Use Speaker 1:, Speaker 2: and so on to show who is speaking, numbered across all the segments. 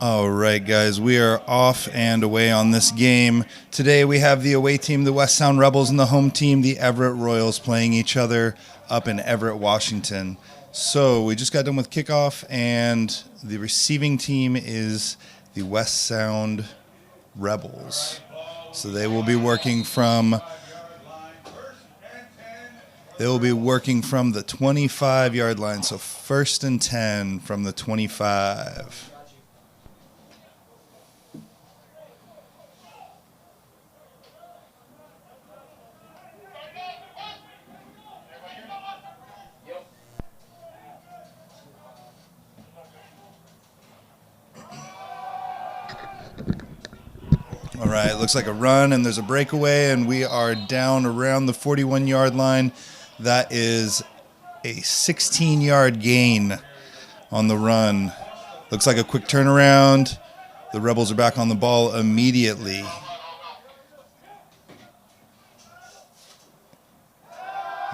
Speaker 1: All right, guys, we are off and away on this game. Today we have the away team, the West Sound Rebels, and the home team, the Everett Royals, playing each other up in Everett, Washington. So we just got done with kickoff, and the receiving team is the West Sound Rebels. So they will be working from the 25-yard line. So 1st and 10 from the 25. All right, looks like a run, and there's a breakaway, and we are down around the 41-yard line. That is a 16-yard gain on the run. Looks like a quick turnaround. The Rebels are back on the ball immediately.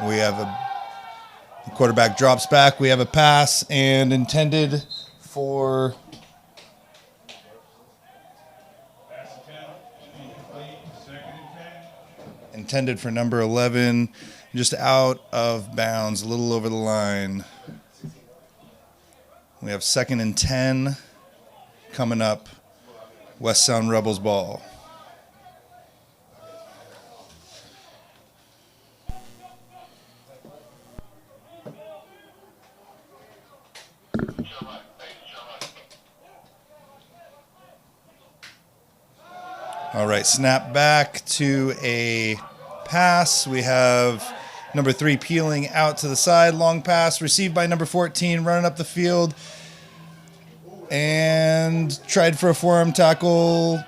Speaker 1: We have the quarterback drops back. We have a pass, and intended for number 11, just out of bounds, a little over the line. We have 2nd and 10 coming up. West Sound Rebels ball. All right, snap back to a pass. We have number 3 peeling out to the side. Long pass received by number 14, running up the field. And tried for a forearm tackle.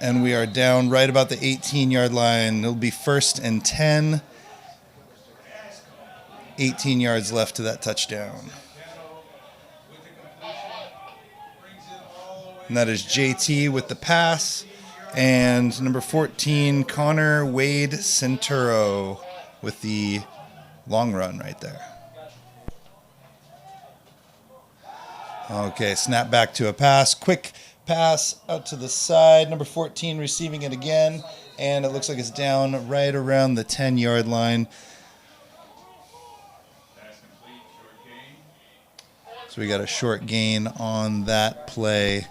Speaker 1: And we are down right about the 18-yard line. It'll be 1st and 10. 18 yards left to that touchdown. And that is JT with the pass. And number 14, Connor Wade Centuro with the long run right there. Okay, snap back to a pass. Quick pass out to the side. Number 14 receiving it again. And it looks like it's down right around the 10-yard line. So we got a short gain on that play.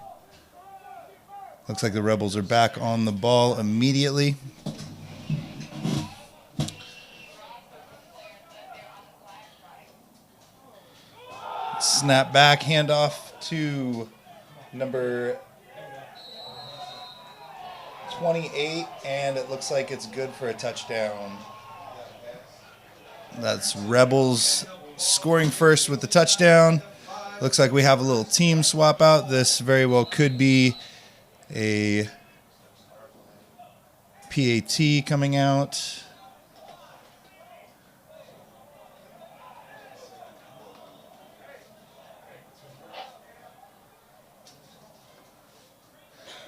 Speaker 1: Looks like the Rebels are back on the ball immediately. Snap back, handoff to number 28, and it looks like it's good for a touchdown. That's Rebels scoring first with the touchdown. Looks like we have a little team swap out. This very well could be a PAT coming out.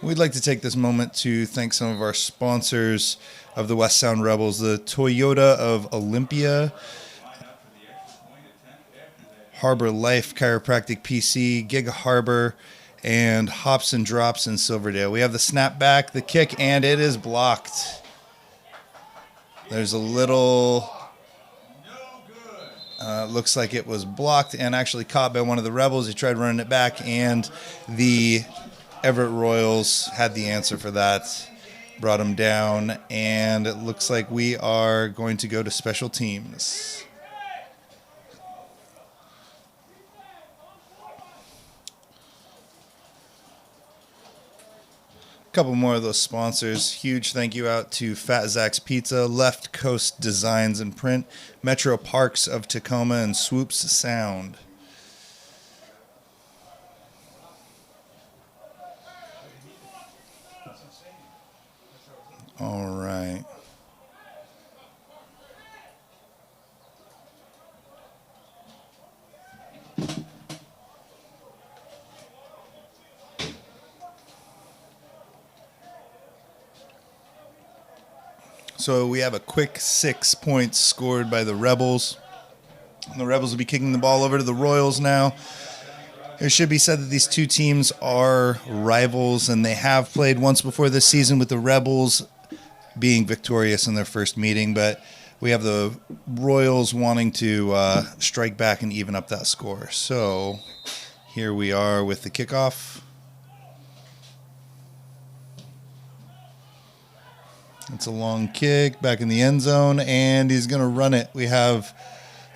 Speaker 1: We'd like to take this moment to thank some of our sponsors of the West Sound Rebels, the Toyota of Olympia, Harbor Life Chiropractic PC, Gig Harbor, and Hops and Drops in Silverdale. We have the snap back, the kick, and it is blocked. There's a little... looks like it was blocked and actually caught by one of the Rebels. He tried running it back, and the Everett Royals had the answer for that. Brought him down, and it looks like we are going to go to special teams. Couple more of those sponsors. Huge thank you out to Fat Zach's Pizza, Left Coast Designs and Print, Metro Parks of Tacoma, and Swoops Sound. All right. So we have a quick 6 points scored by the Rebels. And the Rebels will be kicking the ball over to the Royals now. It should be said that these two teams are rivals, and they have played once before this season, with the Rebels being victorious in their first meeting. But we have the Royals wanting to strike back and even up that score. So here we are with the kickoff. It's a long kick back in the end zone, and he's going to run it. We have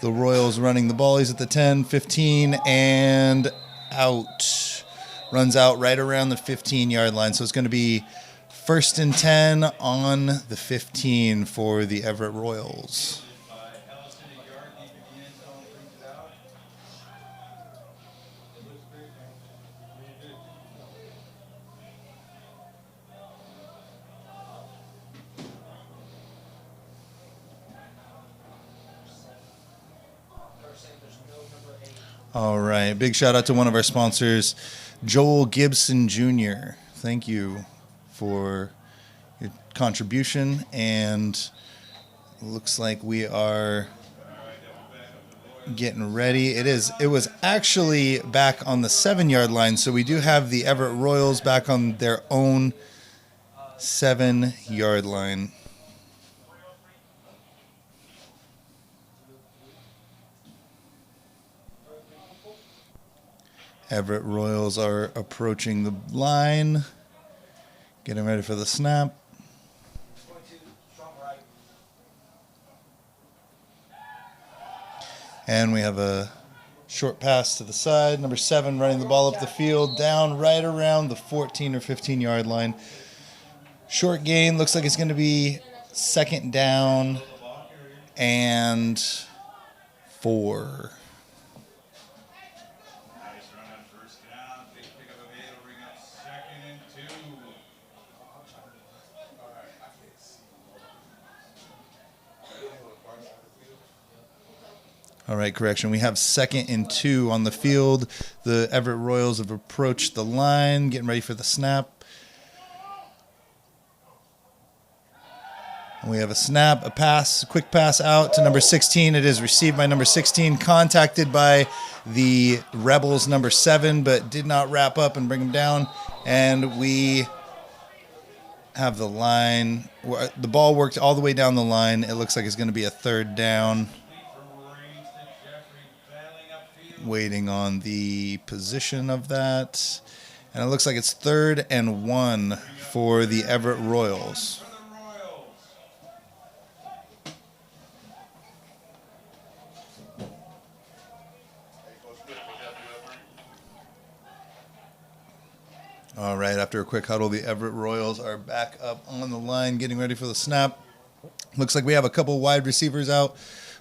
Speaker 1: the Royals running the ball. He's at the 10, 15, and out. Runs out right around the 15-yard line. So it's going to be 1st and 10 on the 15 for the Everett Royals. All right. Big shout out to one of our sponsors, Joel Gibson Jr. Thank you for your contribution. And it looks like we are getting ready. It was actually back on the 7-yard line. So we do have the Everett Royals back on their own 7-yard line. Everett Royals are approaching the line, getting ready for the snap. And we have a short pass to the side. Number 7 running the ball up the field, down right around the 14 or 15-yard line. Short gain, looks like it's going to be 2nd down and 4. All right, correction. We have 2nd and 2 on the field. The Everett Royals have approached the line, getting ready for the snap. And we have a snap, a pass, a quick pass out to number 16. It is received by number 16, contacted by the Rebels number 7, but did not wrap up and bring him down. And we have the line. The ball worked all the way down the line. It looks like it's going to be a 3rd down. Waiting on the position of that. And it looks like it's 3rd and 1 for the Everett Royals. All right, after a quick huddle, the Everett Royals are back up on the line, getting ready for the snap. Looks like we have a couple wide receivers out.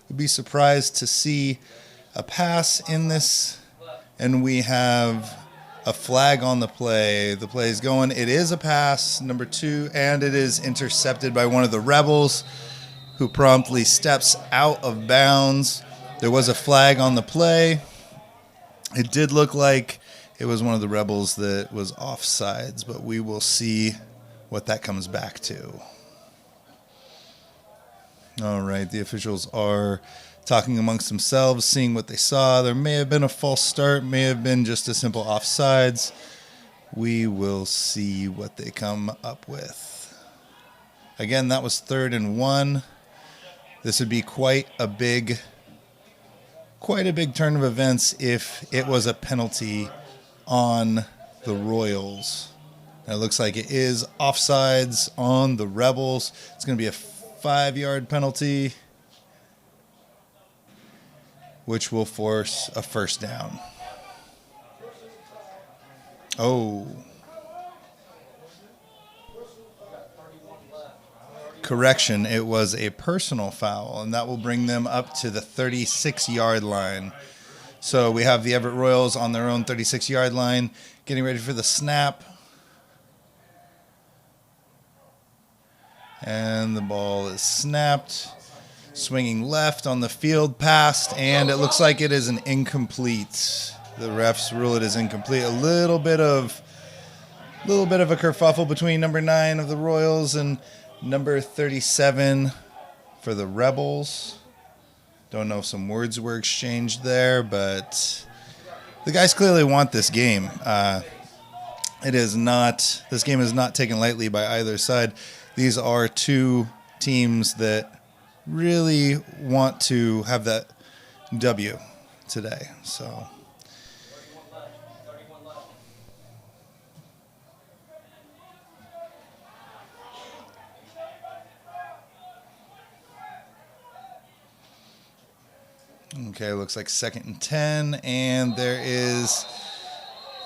Speaker 1: We'd be surprised to see a pass in this, and we have a flag on the play. The play is going. It is a pass, number 2, and it is intercepted by one of the Rebels, who promptly steps out of bounds. There was a flag on the play. It did look like it was one of the Rebels that was offsides, but we will see what that comes back to. All right, the officials are talking amongst themselves, seeing what they saw. There may have been a false start, may have been just a simple offsides. We will see what they come up with. Again, that was 3rd and 1. This would be quite a big turn of events if it was a penalty on the Royals. And it looks like it is offsides on the Rebels. It's going to be a 5-yard penalty, which will force a 1st down. Oh. Correction, it was a personal foul, and that will bring them up to the 36-yard line. So we have the Everett Royals on their own 36-yard line, getting ready for the snap. And the ball is snapped. Swinging left on the field, passed, and it looks like it is an incomplete. The refs rule it as incomplete. A little bit of a kerfuffle between number 9 of the Royals and number 37 for the Rebels. Don't know if some words were exchanged there, but the guys clearly want this game. This game is not taken lightly by either side. These are two teams that really want to have that W today. So okay, looks like 2nd and 10, and there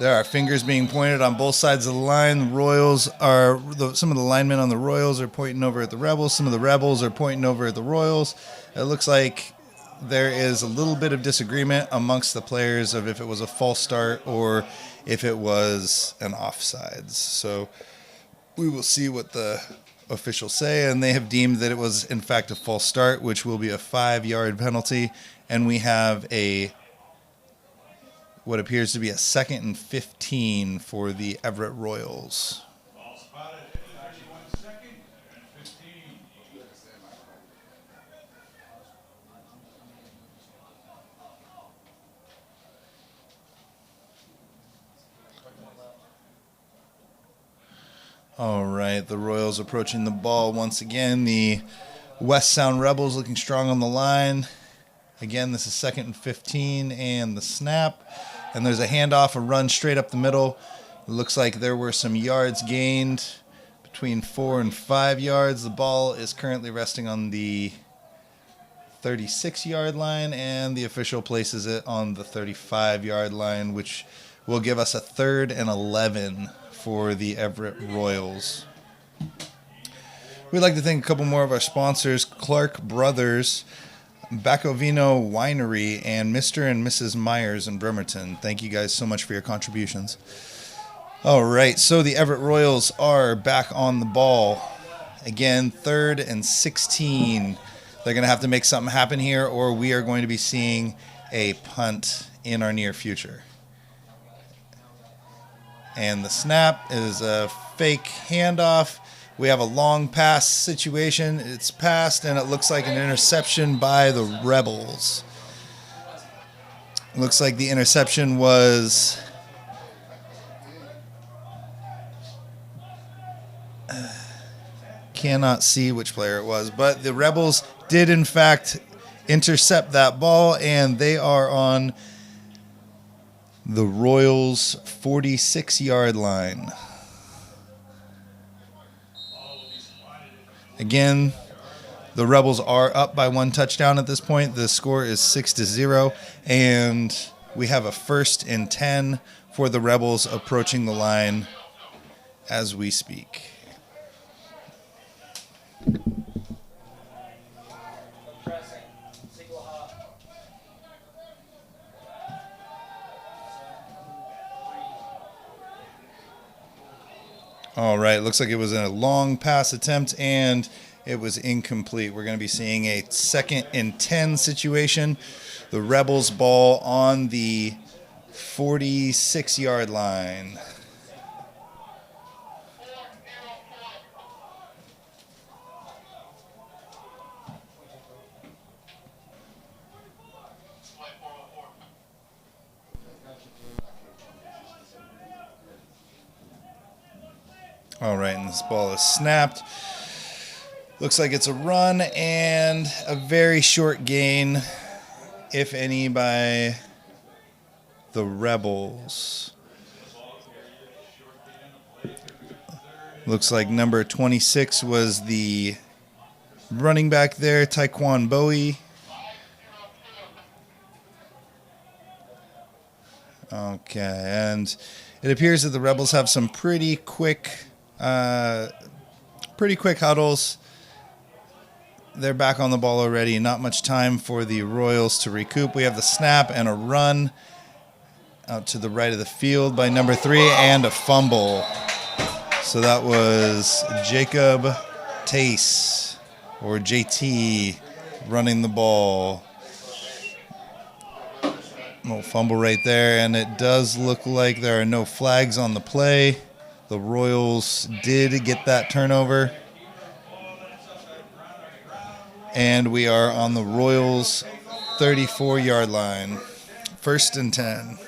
Speaker 1: are fingers being pointed on both sides of the line. Some of the linemen on the Royals are pointing over at the Rebels. Some of the Rebels are pointing over at the Royals. It looks like there is a little bit of disagreement amongst the players of if it was a false start or if it was an offsides. So we will see what the officials say, and they have deemed that it was in fact a false start, which will be a 5-yard penalty, and we have what appears to be a 2nd and 15 for the Everett Royals. All right, the Royals approaching the ball once again. The West Sound Rebels looking strong on the line. Again, this is 2nd and 15 and the snap. And there's a handoff, a run straight up the middle. It looks like there were some yards gained, between 4 and 5 yards. The ball is currently resting on the 36-yard line, and the official places it on the 35-yard line, which will give us a 3rd and 11 for the Everett Royals. We'd like to thank a couple more of our sponsors, Clark Brothers, Bacovino Winery, and Mr. and Mrs. Myers in Bremerton. Thank you guys so much for your contributions. All right, so the Everett Royals are back on the ball. Again, 3rd and 16. They're going to have to make something happen here, or we are going to be seeing a punt in our near future. And the snap is a fake handoff. We have a long pass situation. It's passed, and it looks like an interception by the Rebels. Looks like the interception was cannot see which player it was, but the Rebels did in fact intercept that ball, and they are on the Royals' 46-yard line. Again, the Rebels are up by 1 touchdown at this point. The score is 6-0, and we have a 1st and 10 for the Rebels approaching the line as we speak. All right, looks like it was a long pass attempt, and it was incomplete. We're going to be seeing a 2nd and 10 situation. The Rebels ball on the 46-yard line. All right, and this ball is snapped. Looks like it's a run and a very short gain, if any, by the Rebels. Looks like number 26 was the running back there, Taekwon Bowie. Okay, and it appears that the Rebels have some pretty quick huddles. they're back on the ball already. Not much time for the Royals to recoup. We have the snap and a run out to the right of the field by number 3 and a fumble. So that was Jacob Tace, or JT, running the ball. No fumble right there, and it does look like there are no flags on the play. The Royals did get that turnover. And we are on the Royals' 34-yard line. 1st and 10.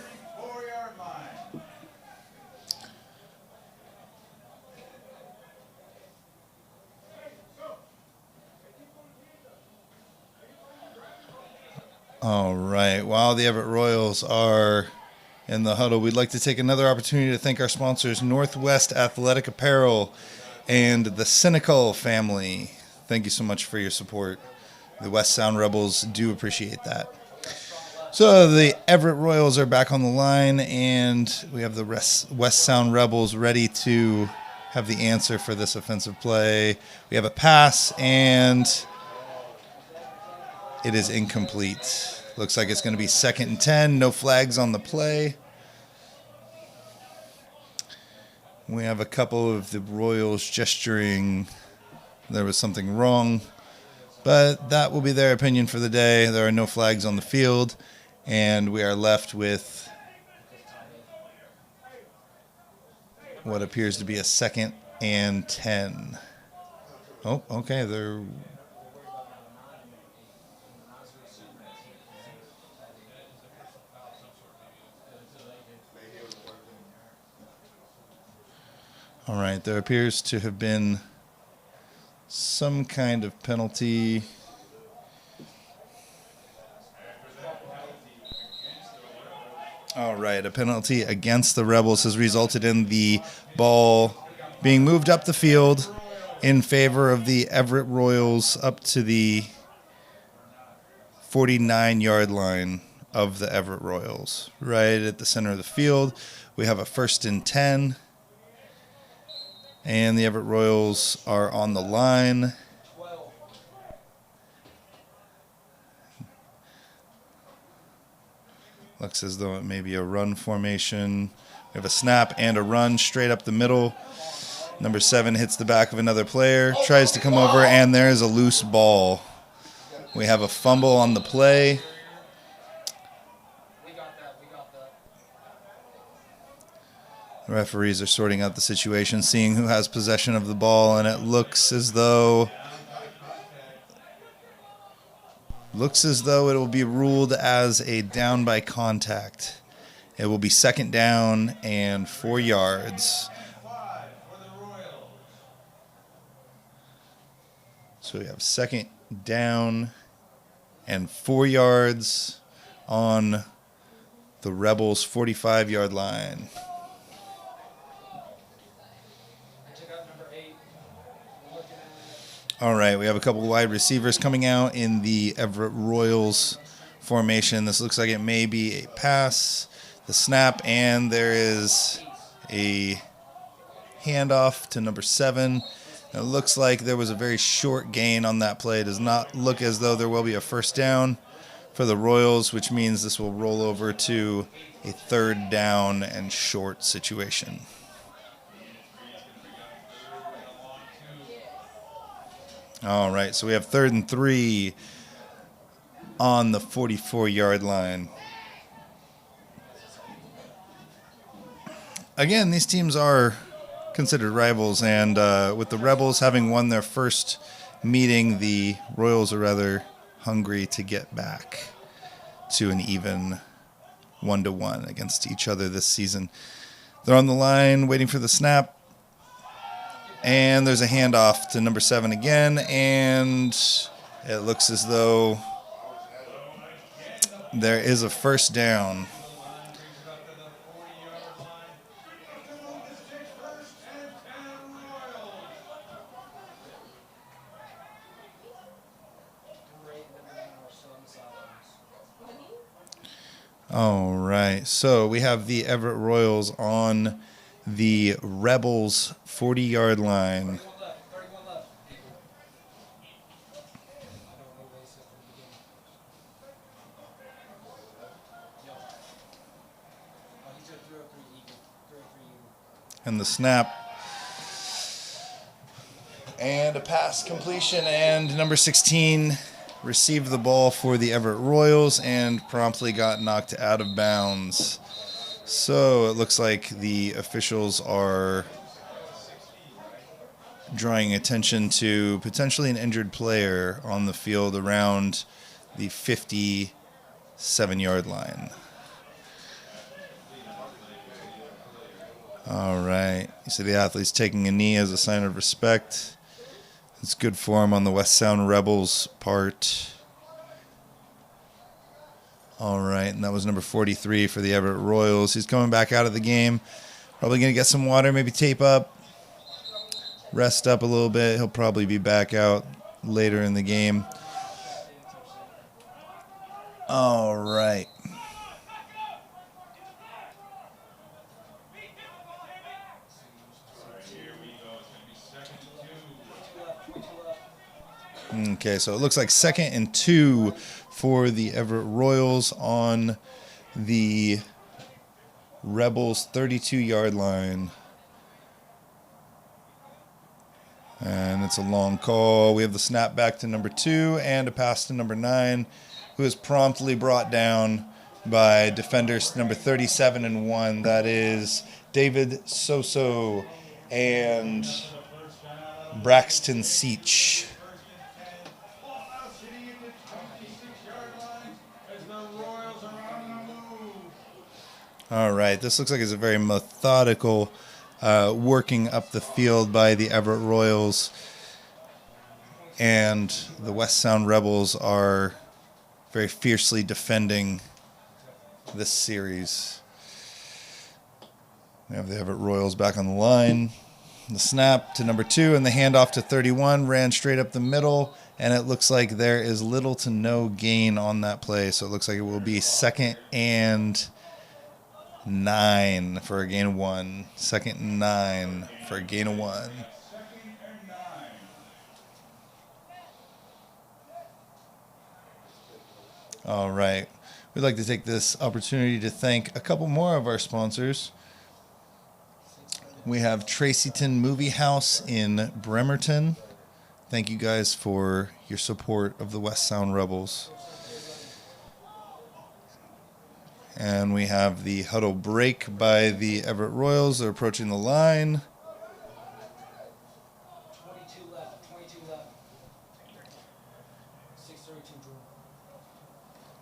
Speaker 1: All right. While the Everett Royals are in the huddle, we'd like to take another opportunity to thank our sponsors, Northwest Athletic Apparel and the Cynical family. Thank you so much for your support. The West Sound Rebels do appreciate that. So the Everett Royals are back on the line, and we have the West Sound Rebels ready to have the answer for this offensive play. We have a pass, and it is incomplete. Looks like it's going to be 2nd and 10. No flags on the play. We have a couple of the Royals gesturing there was something wrong, but that will be their opinion for the day. There are no flags on the field, and we are left with what appears to be a 2nd and 10. Oh, okay. They're all right. There appears to have been some kind of penalty. All right, a penalty against the Rebels has resulted in the ball being moved up the field in favor of the Everett Royals up to the 49-yard line of the Everett Royals. Right at the center of the field, we have a 1st and 10. And the Everett Royals are on the line. Looks as though it may be a run formation. We have a snap and a run straight up the middle. Number 7 hits the back of another player, tries to come over, and there's a loose ball. We have a fumble on the play. The referees are sorting out the situation, seeing who has possession of the ball, and it looks as though it will be ruled as a down by contact. It will be 2nd down and 4 yards. So we have 2nd down and 4 yards on the Rebels' 45-yard line. All right, we have a couple of wide receivers coming out in the Everett Royals formation. This looks like it may be a pass, the snap, and there is a handoff to number 7. It looks like there was a very short gain on that play. It does not look as though there will be a 1st down for the Royals, which means this will roll over to a 3rd down and short situation. All right, so we have 3rd and 3 on the 44-yard line. Again, these teams are considered rivals, and with the Rebels having won their first meeting, the Royals are rather hungry to get back to an even 1-1 against each other this season. They're on the line waiting for the snap. And there's a handoff to number 7 again, and it looks as though there is a 1st down. All right, so we have the Everett Royals on the Rebels' 40-yard line. And the snap. And a pass completion, and number 16 received the ball for the Everett Royals and promptly got knocked out of bounds. So it looks like the officials are drawing attention to potentially an injured player on the field around the 57-yard line. All right. You see the athlete's taking a knee as a sign of respect. It's good form on the West Sound Rebels' part. All right, and that was number 43 for the Everett Royals. He's coming back out of the game. Probably going to get some water, maybe tape up, rest up a little bit. He'll probably be back out later in the game. All right. Okay, so it looks like 2nd and 2 for the Everett Royals on the Rebels' 32-yard line. And it's a long call. We have the snap back to number 2 and a pass to number 9, who is promptly brought down by defenders number 37 and 1. That is David Soso and Braxton Seach. All right, this looks like it's a very methodical working up the field by the Everett Royals, and the West Sound Rebels are very fiercely defending this series. We have the Everett Royals back on the line. The snap to number 2 and the handoff to 31 ran straight up the middle, and it looks like there is little to no gain on that play, so it looks like it will be 2nd and 9 for a gain of 1. 2nd and 9 for a gain of 1. All right. We'd like to take this opportunity to thank a couple more of our sponsors. We have Tracyton Movie House in Bremerton. Thank you guys for your support of the West Sound Rebels. And we have the huddle break by the Everett Royals. They're approaching the line.
Speaker 2: 22 left. 6:32 draw.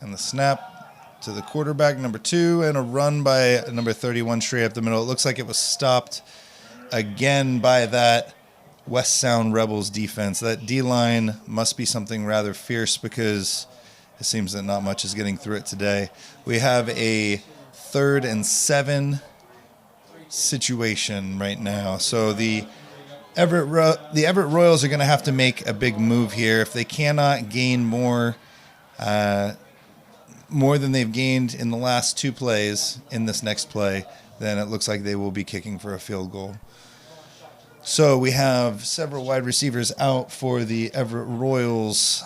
Speaker 1: And the snap to the quarterback, number 2, and a run by number 31 straight up the middle. It looks like it was stopped again by that West Sound Rebels defense. That D-line must be something rather fierce because it seems that not much is getting through it today. We have a 3rd and 7 situation right now. So the Everett Royals are going to have to make a big move here. If they cannot gain more than they've gained in the last 2 plays in this next play, then it looks like they will be kicking for a field goal. So we have several wide receivers out for the Everett Royals.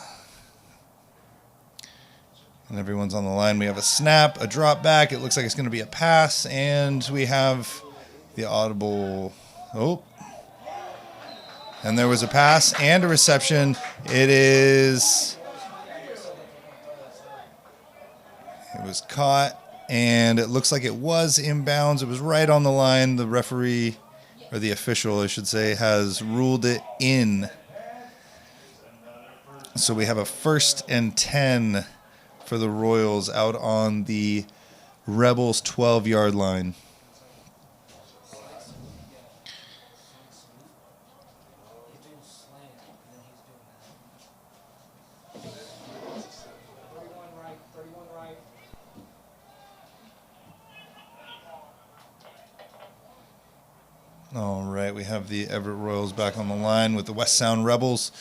Speaker 1: And everyone's on the line. We have a snap, a drop back. It looks like it's going to be a pass. And we have the audible. Oh. And there was a pass and a reception. It was caught. And it looks like it was inbounds. It was right on the line. The referee, or the official, I should say, has ruled it in. So we have a 1st and 10 for the Royals out on the Rebels' 12-yard line. All right, we have the Everett Royals back on the line with the West Sound Rebels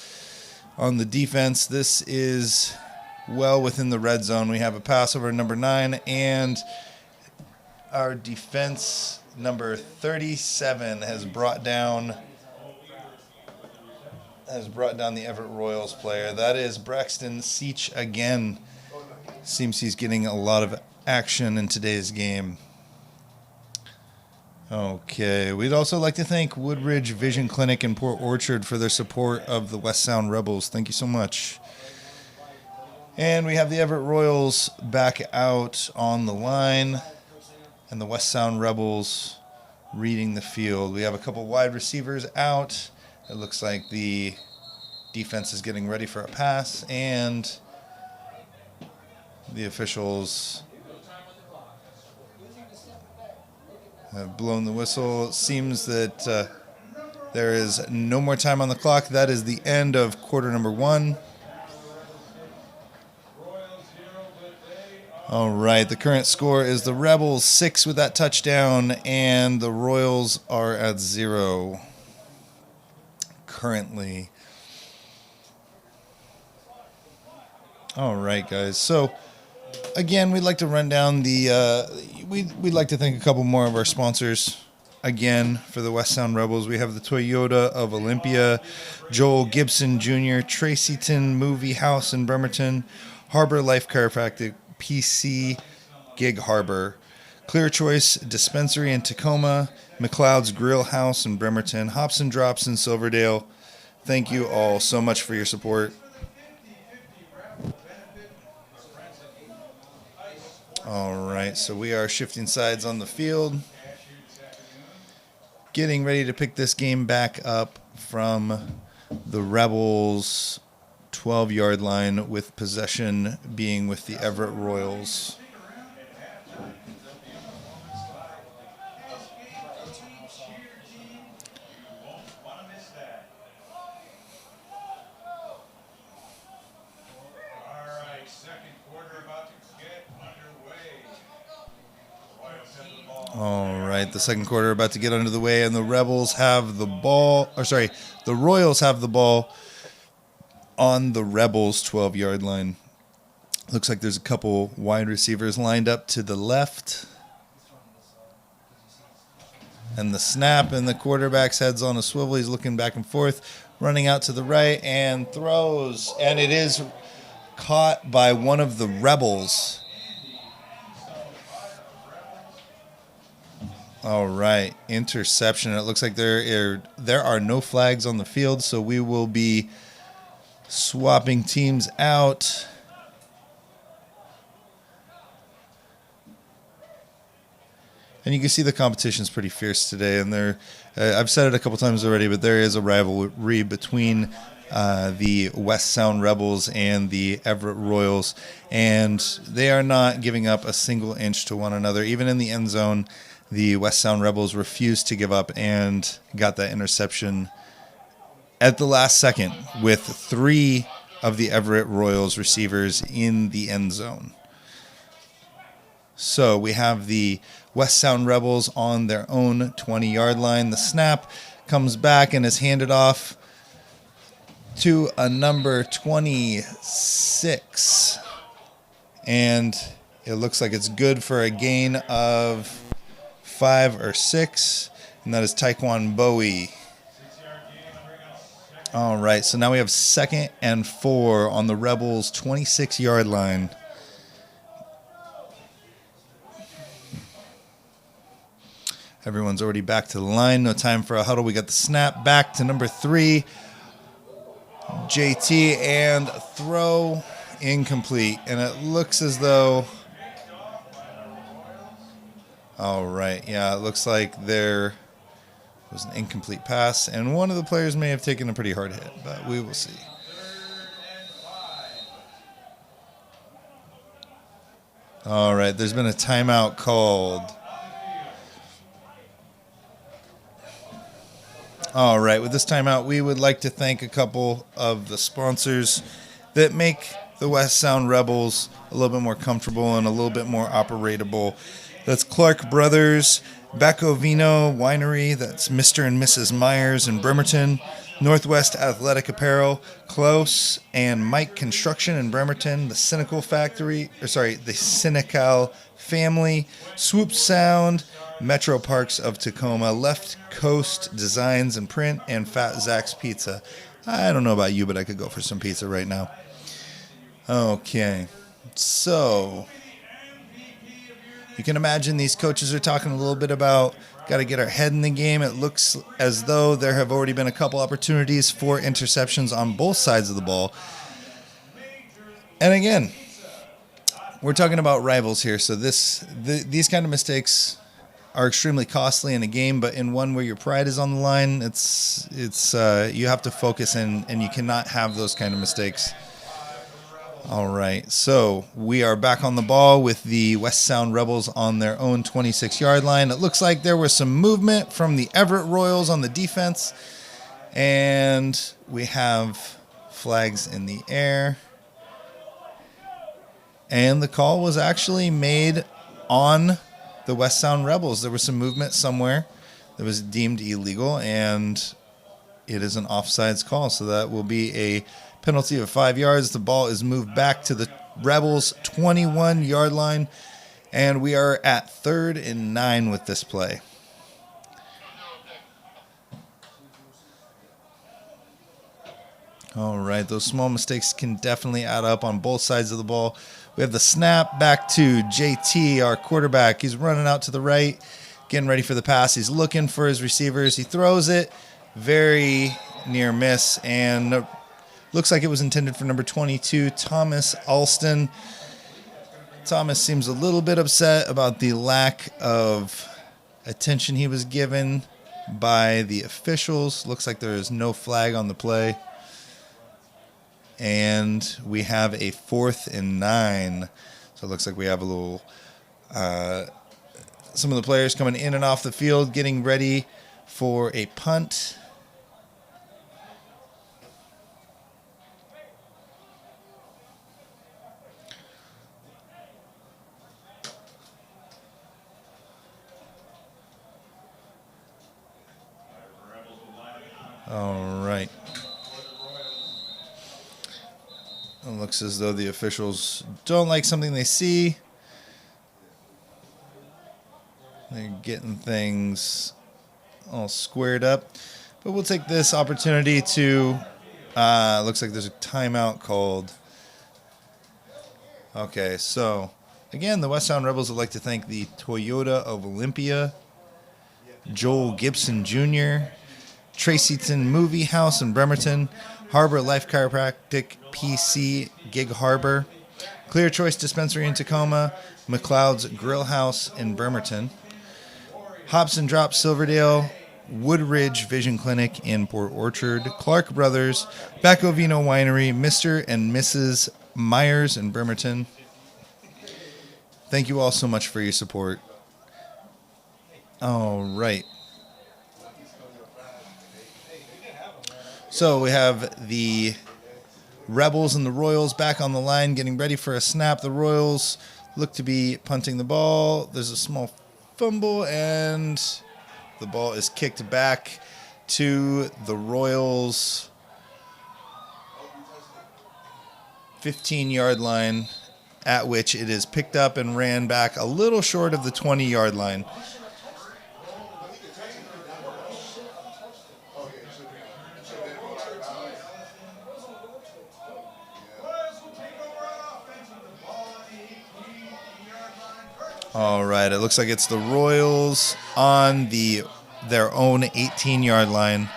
Speaker 1: on the defense. This is well within the red zone. We have a pass over number 9, and our defense number 37 has brought down the Everett Royals player. That is Braxton Seach again. Seems he's getting a lot of action in today's game. Okay, we'd also like to thank Woodridge Vision Clinic in Port Orchard for their support of the West Sound Rebels. Thank you so much. And we have the Everett Royals back out on the line, and the West Sound Rebels reading the field. We have a couple wide receivers out. It looks like the defense is getting ready for a pass, and the officials have blown the whistle. It seems that there is no more time on the clock. That is the end of quarter number 1. All right, the current score is the Rebels 6 with that touchdown, and the Royals are at 0 currently. All right, guys. So, again, we'd like to run down we'd like to thank a couple more of our sponsors. Again, for the West Sound Rebels, we have the Toyota of Olympia, Joel Gibson Jr., Tracyton Movie House in Bremerton, Harbor Life Chiropractic, PC Gig Harbor, Clear Choice Dispensary in Tacoma, McLeod's Grill House in Bremerton, Hops and Drops in Silverdale. Thank you all so much for your support. All right, so we are shifting sides on the field, getting ready to pick this game back up from the Rebels' 12-yard line, with possession being with the Everett Royals. All right, the second quarter about to get under the way, and the Rebels have the ball, the Royals have the ball on the Rebels' 12-yard line. Looks like there's a couple wide receivers lined up to the left. And the snap, and the quarterback's head's on a swivel. He's looking back and forth, running out to the right, and throws. And it is caught by one of the Rebels. All right, interception. It looks like there are no flags on the field, so we will be swapping teams out. And you can see the competition's pretty fierce today, and I've said it a couple times already, but there is a rivalry between the West Sound Rebels and the Everett Royals, and they are not giving up a single inch to one another. Even in the end zone, the West Sound Rebels refused to give up and got that interception at the last second with 3 of the Everett Royals receivers in the end zone. So we have the West Sound Rebels on their own 20-yard line. The snap comes back and is handed off to a number 26. And it looks like it's good for a gain of 5 or 6. And that is Taekwon Bowie. All right, so now we have 2nd and 4 on the Rebels' 26-yard line. Everyone's already back to the line. No time for a huddle. We got the snap back to number 3. JT, and throw incomplete. And it looks as though... All right, yeah, it looks like there was an incomplete pass, and one of the players may have taken a pretty hard hit, but we will see. All right, there's been a timeout called. All right, with this timeout, we would like to thank a couple of the sponsors that make the West Sound Rebels a little bit more comfortable and a little bit more operatable. That's Clark Brothers, Becco Vino Winery, that's Mr. and Mrs. Myers in Bremerton, Northwest Athletic Apparel, Close and Mike Construction in Bremerton, the Cynical Family, Swoop Sound, Metro Parks of Tacoma, Left Coast Designs and Print, and Fat Zach's Pizza. I don't know about you, but I could go for some pizza right now. Okay, so you can imagine these coaches are talking a little bit about Got to get our head in the game. It looks as though there have already been a couple opportunities for interceptions on both sides of the ball. And again, we're talking about rivals here, so these kind of mistakes are extremely costly in a game, but in one where your pride is on the line, it's you have to focus and you cannot have those kind of mistakes. All right, so we are back on the ball with the West Sound Rebels on their own 26-yard line. It looks like there was some movement from the Everett Royals on the defense, and we have flags in the air. And the call was actually made on the West Sound Rebels. There was some movement somewhere that was deemed illegal, and it is an offsides call, so that will be a penalty of 5 yards. The ball is moved back to the Rebels' 21-yard line, and we are at 3rd and 9 with this play. All right, those small mistakes can definitely add up on both sides of the ball. We have the snap back to JT, our quarterback. He's running out to the right, getting ready for the pass. He's looking for his receivers. He throws it, very near miss, and looks like it was intended for number 22, Thomas Alston. Thomas seems a little bit upset about the lack of attention he was given by the officials. Looks like there is no flag on the play. And we have a 4th and 9. So it looks like we have a little, some of the players coming in and off the field, getting ready for a punt. All right. It looks as though the officials don't like something they see. They're getting things all squared up. But we'll take this opportunity to, looks like there's a timeout called. Okay, so again, the West Sound Rebels would like to thank the Toyota of Olympia, Joel Gibson Jr., Tracyton Movie House in Bremerton, Harbor Life Chiropractic PC Gig Harbor, Clear Choice Dispensary in Tacoma, McLeod's Grill House in Bremerton, Hops and Drop Silverdale, Woodridge Vision Clinic in Port Orchard, Clark Brothers, Bacovino Winery, Mr. and Mrs. Myers in Bremerton. Thank you all so much for your support. All right. So we have the Rebels and the Royals back on the line, getting ready for a snap. The Royals look to be punting the ball. There's a small fumble, and the ball is kicked back to the Royals' 15-yard line, at which it is picked up and ran back a little short of the 20-yard line. All right, it looks like it's the Royals on their own 18-yard line.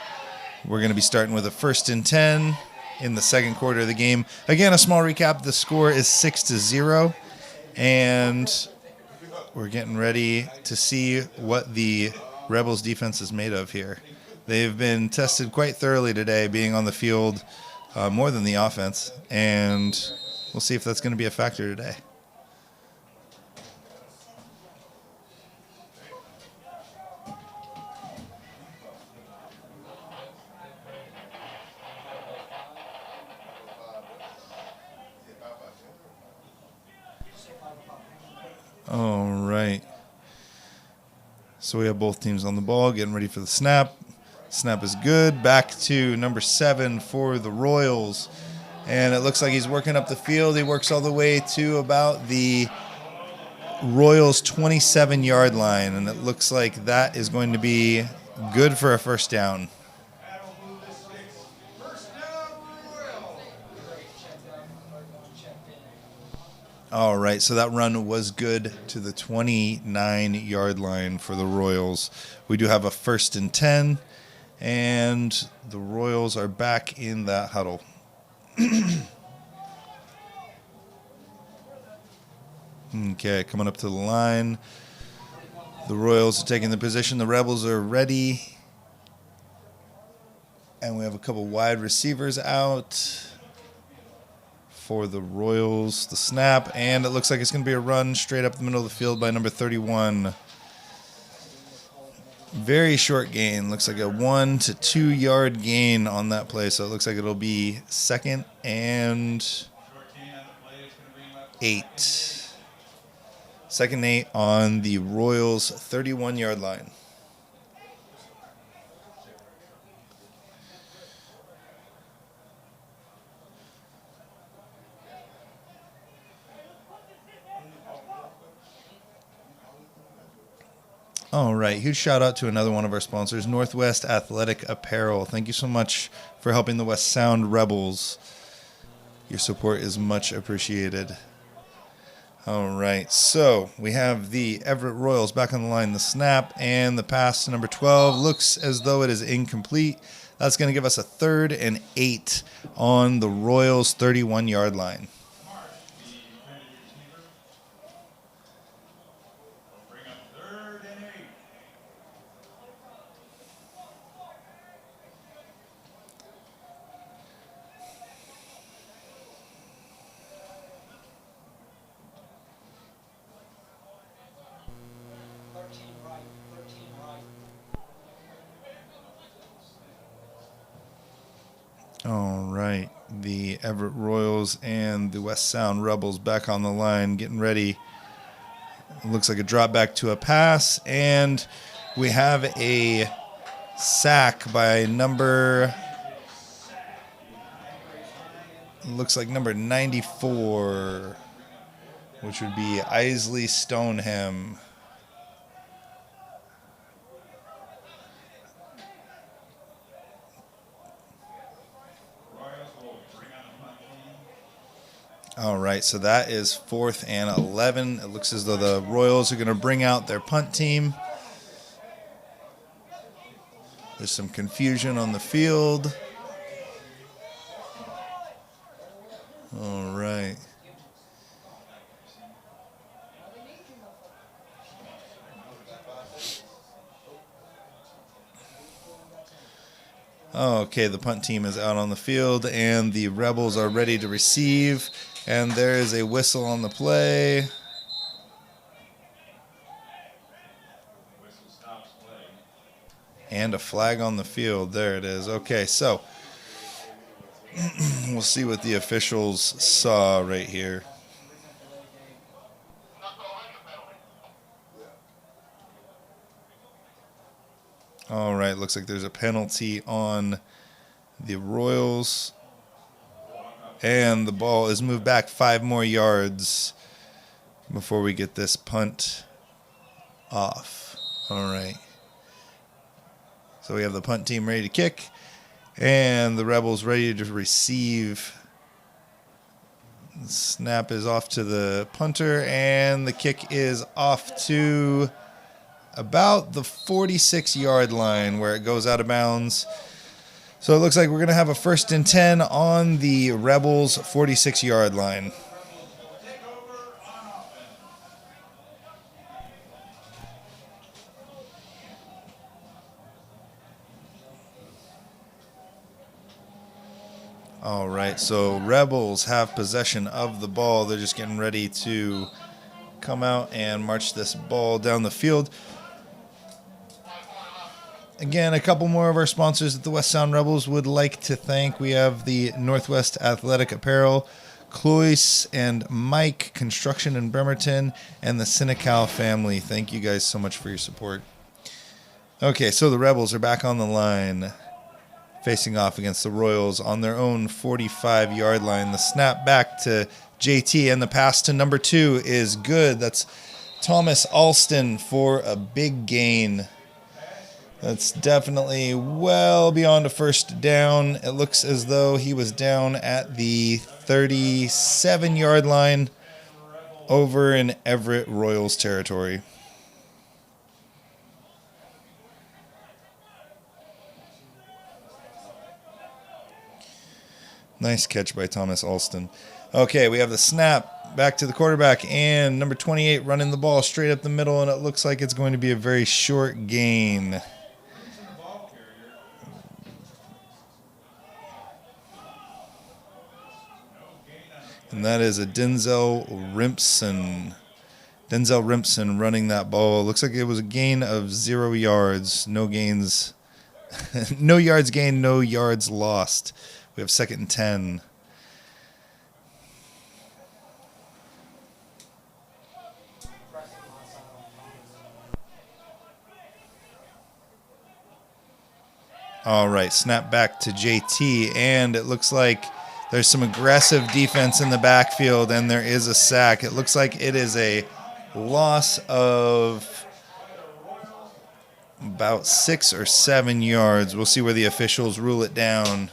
Speaker 1: We're going to be starting with a 1st and 10 in the second quarter of the game. Again, a small recap. The score is 6-0, and we're getting ready to see what the Rebels defense is made of here. They've been tested quite thoroughly today, being on the field more than the offense, and we'll see if that's going to be a factor today. All right. So we have both teams on the ball, getting ready for the snap. Snap is good. Back to number 7 for the Royals. And it looks like he's working up the field. He works all the way to about the Royals' 27-yard line. And it looks like that is going to be good for a first down. All right, so that run was good to the 29-yard line for the Royals. We do have a 1st and 10, and the Royals are back in that huddle. Okay, coming up to the line. The Royals are taking the position. The Rebels are ready. And we have a couple wide receivers out for the Royals. The snap, and it looks like it's going to be a run straight up the middle of the field by number 31. Very short gain. Looks like a 1 to 2 yard gain on that play. So it looks like it'll be 2nd and 8. 2nd and 8 on the Royals' 31-yard line. All right, huge shout out to another one of our sponsors, Northwest Athletic Apparel. Thank you so much for helping the West Sound Rebels. Your support is much appreciated. All right, so we have the Everett Royals back on the line. The snap and the pass to number 12 looks as though it is incomplete. That's going to give us a 3rd and 8 on the Royals' 31-yard line. All right, the Everett Royals and the West Sound Rebels back on the line, getting ready. It looks like a drop back to a pass, and we have a sack by number 94, which would be Isley Stoneham. All right, so that is 4th and 11. It looks as though the Royals are going to bring out their punt team. There's some confusion on the field. All right. Okay, the punt team is out on the field, and the Rebels are ready to receive. And there is a whistle on the play. And a flag on the field. There it is. Okay, so we'll see what the officials saw right here. All right, looks like there's a penalty on the Royals. And the ball is moved back 5 more yards before we get this punt off. All right. So we have the punt team ready to kick, and the Rebels ready to receive. The snap is off to the punter, and the kick is off to about the 46-yard line where it goes out of bounds. So it looks like we're going to have a 1st and 10 on the Rebels' 46-yard line. All right, so Rebels have possession of the ball. They're just getting ready to come out and march this ball down the field. Again, a couple more of our sponsors that the West Sound Rebels would like to thank. We have the Northwest Athletic Apparel, Cloyce and Mike Construction in Bremerton, and the Senecal family. Thank you guys so much for your support. Okay, so the Rebels are back on the line, facing off against the Royals on their own 45-yard line. The snap back to JT, and the pass to number 2 is good. That's Thomas Alston for a big gain. That's definitely well beyond a 1st down. It looks as though he was down at the 37-yard line. over in Everett Royals territory. Nice catch by Thomas Alston. Okay, we have the snap back to the quarterback, and number 28 running the ball straight up the middle, and it looks like it's going to be a very short gain. And that is a Denzel Rimpson. Denzel Rimpson running that ball. Looks like it was a gain of 0 yards. No gains. No yards gained, no yards lost. We have 2nd and 10. All right, snap back to JT, and it looks like there's some aggressive defense in the backfield, and there is a sack. It looks like it is a loss of about 6 or 7 yards. We'll see where the officials rule it down.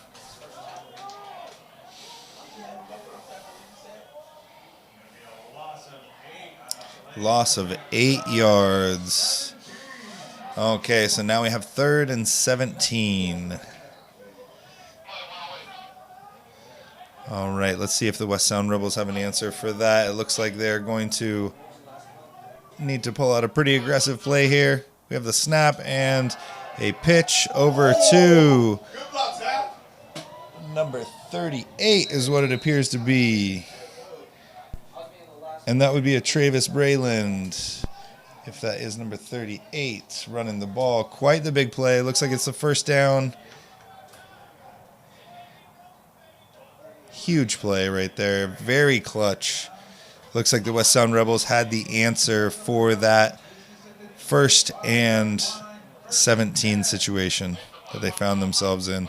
Speaker 1: Loss of 8 yards. Okay, so now we have 3rd and 17. All right, let's see if the West Sound Rebels have an answer for that. It looks like they're going to need to pull out a pretty aggressive play here. We have the snap and a pitch over to number 38 is what it appears to be. And that would be a Travis Brayland, if that is number 38, running the ball. Quite the big play. Looks like it's the first down. Huge play right there. Very clutch. Looks like the West Sound Rebels had the answer for that 1st and 17 situation that they found themselves in.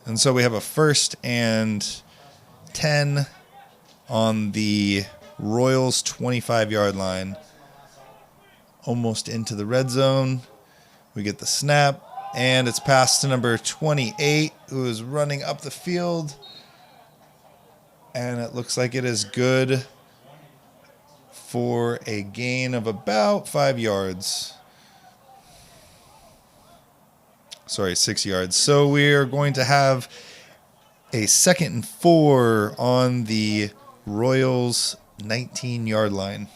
Speaker 1: And so we have a 1st and 10 on the Royals 25-yard line. Almost into the red zone. We get the snap, and it's passed to number 28, who is running up the field. And it looks like it is good for a gain of about 5 yards. Sorry, 6 yards. So we are going to have a 2nd and 4 on the Royals 19-yard line.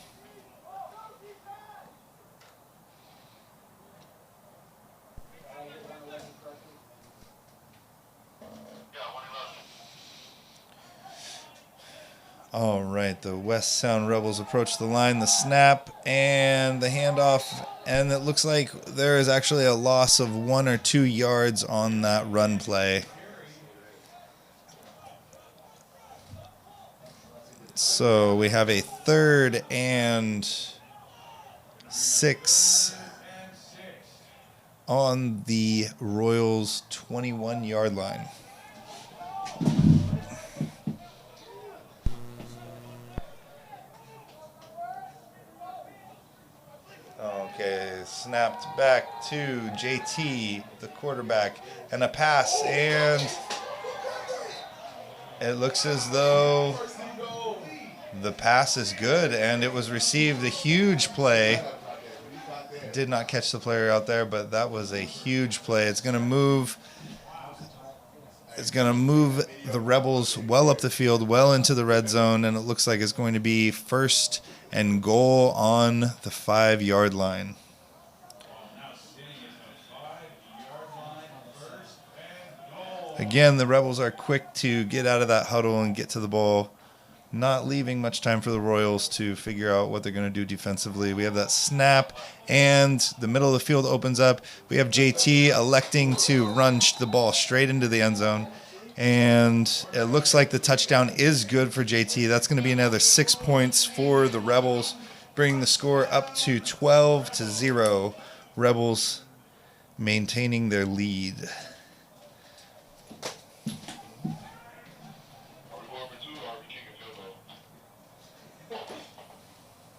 Speaker 1: All right, the West Sound Rebels approach the line, the snap, and the handoff, and it looks like there is actually a loss of 1 or 2 yards on that run play. So we have a 3rd and 6 on the Royals 21-yard line. Okay, snapped back to JT, the quarterback, and a pass, and it looks as though the pass is good, and it was received. A huge play. Did not catch the player out there, but that was a huge play. It's going to move the Rebels well up the field, well into the red zone, and it looks like it's going to be 1st and goal on the 5-yard line. Again, the Rebels are quick to get out of that huddle and get to the ball, not leaving much time for the Royals to figure out what they're going to do defensively. We have that snap, and the middle of the field opens up. We have JT electing to run the ball straight into the end zone, and it looks like the touchdown is good for JT. That's going to be another 6 points for the Rebels, bringing the score up to 12-0. Rebels maintaining their lead.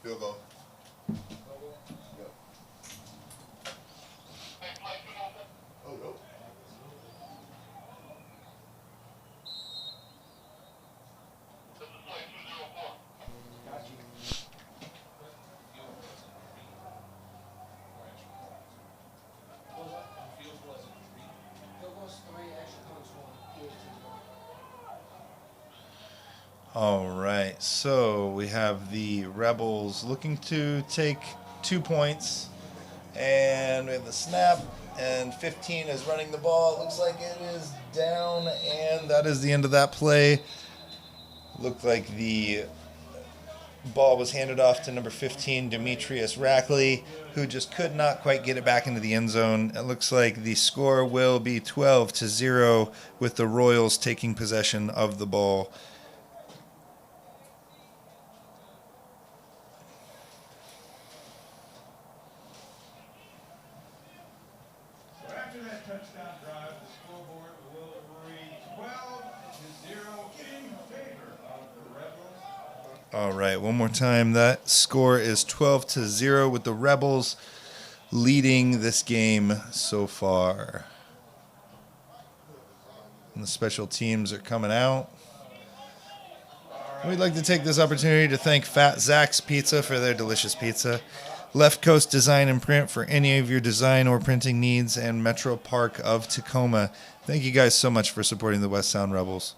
Speaker 1: Field goal. All right, so we have the Rebels looking to take 2 points, and we have the snap, and 15 is running the ball. It looks like it is down, and that is the end of that play. Looked like the ball was handed off to number 15, Demetrius Rackley, who just could not quite get it back into the end zone. It looks like the score will be 12-0 with the Royals taking possession of the ball.
Speaker 3: After that touchdown drive, the scoreboard will read 12-0 in favor of the Rebels.
Speaker 1: All right, one more time. That score is 12-0 with the Rebels leading this game so far. And the special teams are coming out. We'd like to take this opportunity to thank Fat Zach's Pizza for their delicious pizza, Left Coast Design and Print for any of your design or printing needs, and Metro Park of Tacoma. Thank you guys so much for supporting the West Sound Rebels.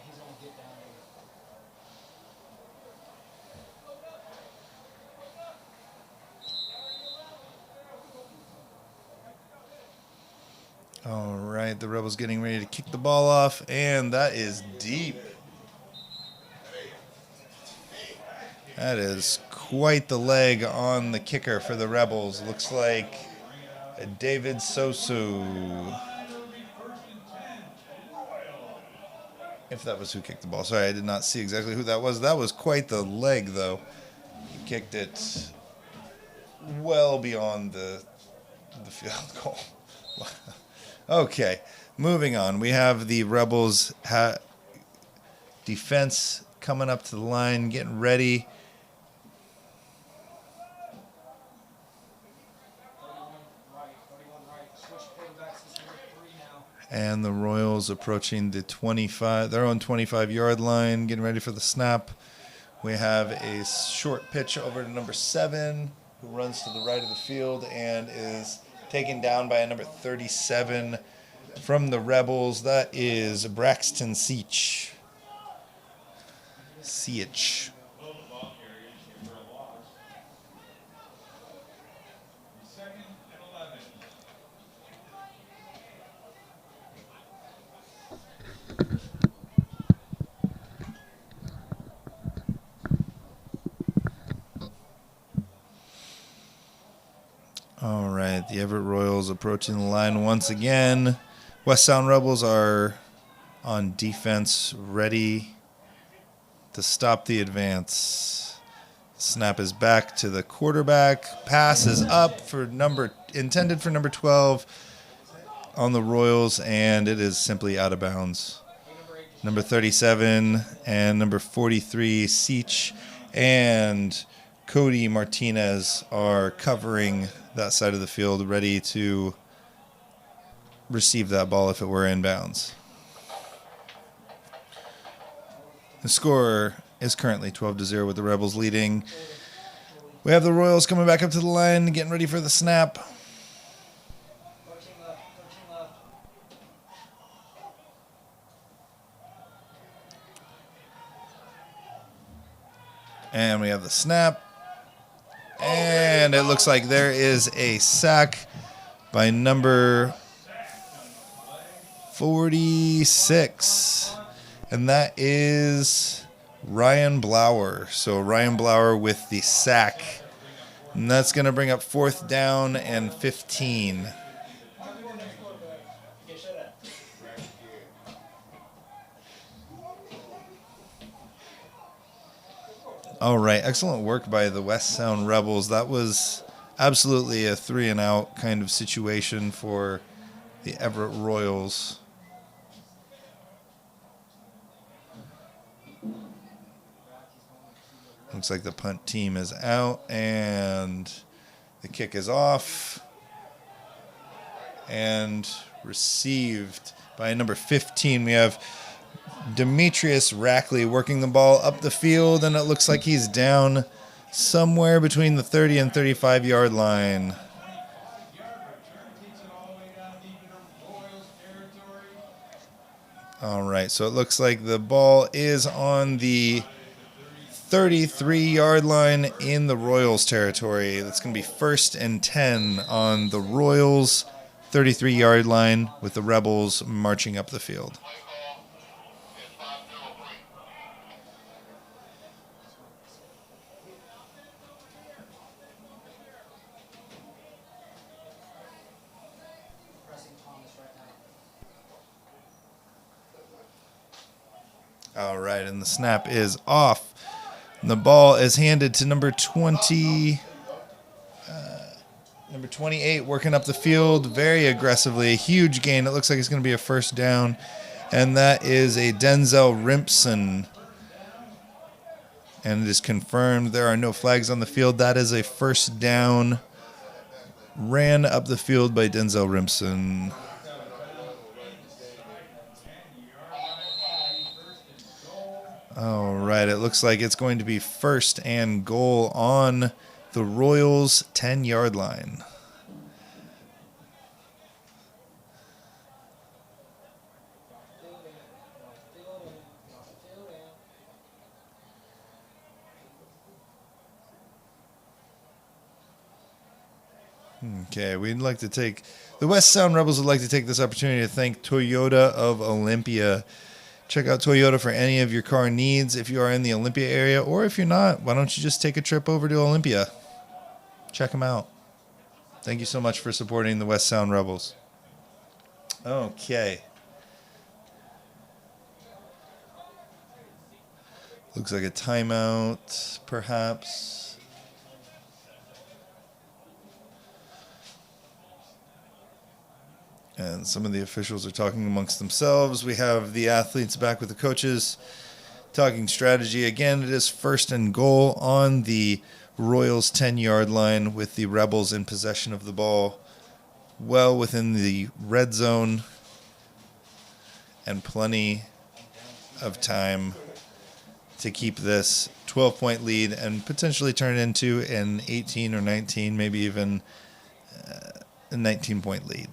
Speaker 2: He's gonna get down there.
Speaker 1: All right, the Rebels getting ready to kick the ball off, and that is deep. That is quite the leg on the kicker for the Rebels. Looks like David Sosu. If that was who kicked the ball. Sorry, I did not see exactly who that was. That was quite the leg, though. He kicked it well beyond the field goal. Okay, moving on. We have the Rebels defense coming up to the line, getting ready.
Speaker 2: 31 right. Switch quarterbacks. This is number 3 now.
Speaker 1: And the Royals approaching the 25, their own 25-yard line, getting ready for the snap. We have a short pitch over to number 7, who runs to the right of the field and is taken down by a number 37 from the Rebels. That is Braxton Seach. Seach.
Speaker 3: Second and 11.
Speaker 1: All right, the Everett Royals approaching the line once again. West Sound Rebels are on defense, ready to stop the advance. Snap is back to the quarterback. Pass is up for intended for number 12 on the Royals, and it is simply out of bounds. Number 37 and number 43, Seach, and Cody Martinez are covering that side of the field, ready to receive that ball if it were inbounds. The score is currently 12-0 with the Rebels leading. We have the Royals coming back up to the line, getting ready for the snap.
Speaker 2: Coaching left.
Speaker 1: And we have the snap. And it looks like there is a sack by number 46. And that is Ryan Blower. So Ryan Blower with the sack. And that's going to bring up 4th down and 15. All right, excellent work by the West Sound Rebels. That was absolutely a 3-and-out kind of situation for the Everett Royals. Looks like the punt team is out, and the kick is off and received by number 15. We have Demetrius Rackley working the ball up the field, and it looks like he's down somewhere between the 30 and 35-yard line. right, so it looks like the ball is on the 33-yard line in the Royals territory. That's going to be 1st and 10 on the Royals 33-yard line with the Rebels marching up the field.
Speaker 2: Pressing Thomas right now.
Speaker 1: All right, and the snap is off. And the ball is handed to number 28 working up the field very aggressively. A huge gain. It looks like it's going to be a 1st down. And that is a Denzel Rimpson. And it is confirmed there are no flags on the field. That is a 1st down. Ran up the field by Denzel Rimpson. All right, it looks like it's going to be 1st and goal on the Royals 10-yard line. Okay, the West Sound Rebels would like to take this opportunity to thank Toyota of Olympia. Check out Toyota for any of your car needs if you are in the Olympia area, or if you're not, why don't you just take a trip over to Olympia? Check them out. Thank you so much for supporting the West Sound Rebels. Okay. Looks like a timeout, perhaps. And some of the officials are talking amongst themselves. We have the athletes back with the coaches talking strategy. Again, it is 1st and goal on the Royals 10-yard line with the Rebels in possession of the ball, well within the red zone, and plenty of time to keep this 12-point lead and potentially turn it into an 18 or 19, maybe even a 19-point lead.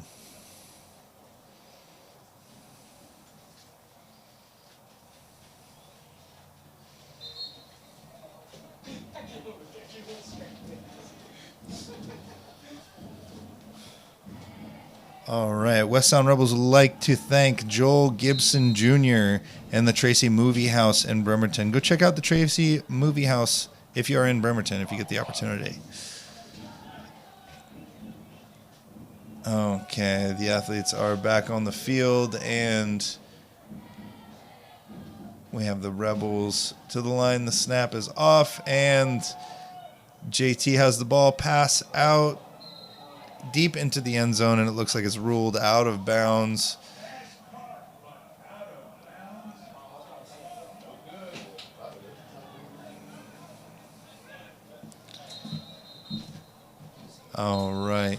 Speaker 1: All right, West Sound Rebels would like to thank Joel Gibson Jr. and the Tracy Movie House in Bremerton. Go check out the Tracy Movie House if you are in Bremerton, if you get the opportunity. Okay, the athletes are back on the field, and we have the Rebels to the line. The snap is off, and JT has the ball, pass out deep into the end zone, and it looks like it's ruled out of bounds. All right.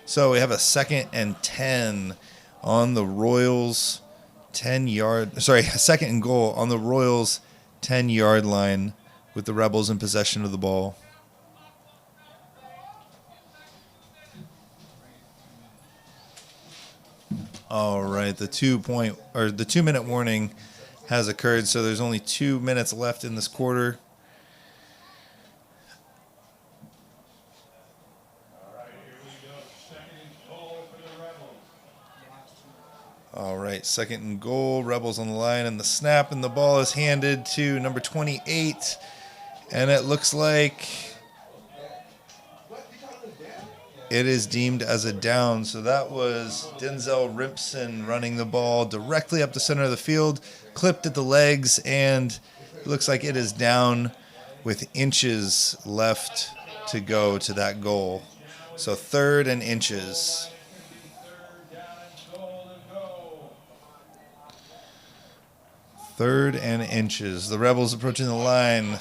Speaker 1: So we have a 2nd and 10 on the Royals 10-yard. Sorry, a 2nd and goal on the Royals 10-yard line with the Rebels in possession of the ball. All right, the 2-minute warning has occurred, so there's only 2 minutes left in this quarter. All right, 2nd and goal, Rebels on the line, and the snap, and the ball is handed to number 28, and it looks like it is deemed as a down. So that was Denzel Rimpson running the ball directly up the center of the field, clipped at the legs, and it looks like it is down with inches left to go to that goal. So 3rd and inches. 3rd and inches. The Rebels approaching the line.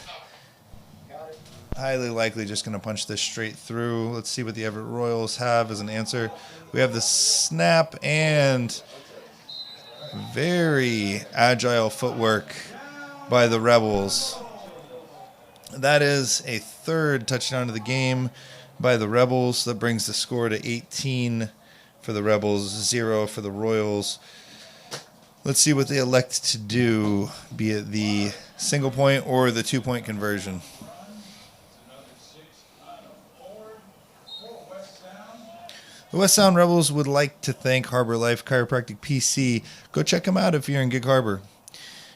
Speaker 1: Highly likely just going to punch this straight through. Let's see what the Everett Royals have as an answer. We have the snap and very agile footwork by the Rebels. That is a 3rd touchdown of the game by the Rebels. That brings the score to 18 for the Rebels, 0 for the Royals. Let's see what they elect to do, be it the single point or the 2-point conversion. The West Sound Rebels would like to thank Harbor Life Chiropractic PC. Go check them out if you're in Gig Harbor.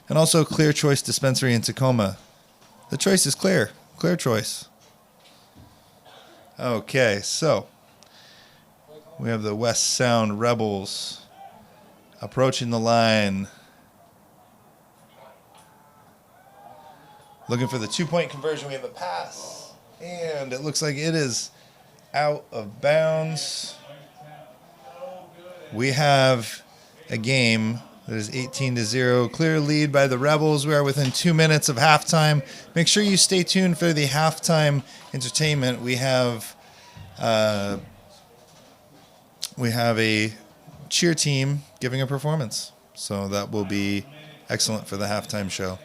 Speaker 1: And also Clear Choice Dispensary in Tacoma. The choice is clear. Clear choice. Okay, so we have the West Sound Rebels approaching the line. Looking for the 2-point conversion. We have a pass. And it looks like it is out of bounds. We have a game that is 18-0. Clear lead by the Rebels. We are within 2 minutes of halftime. Make sure you stay tuned for the halftime entertainment. We have a cheer team giving a performance. So that will be excellent for the halftime show.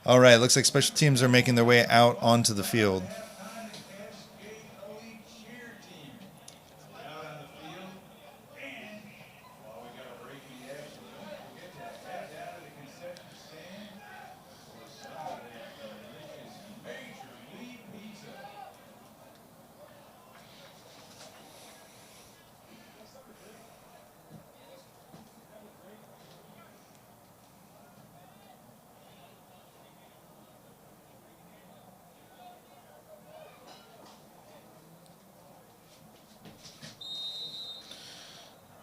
Speaker 1: All right, looks like special teams are making their way out onto the field.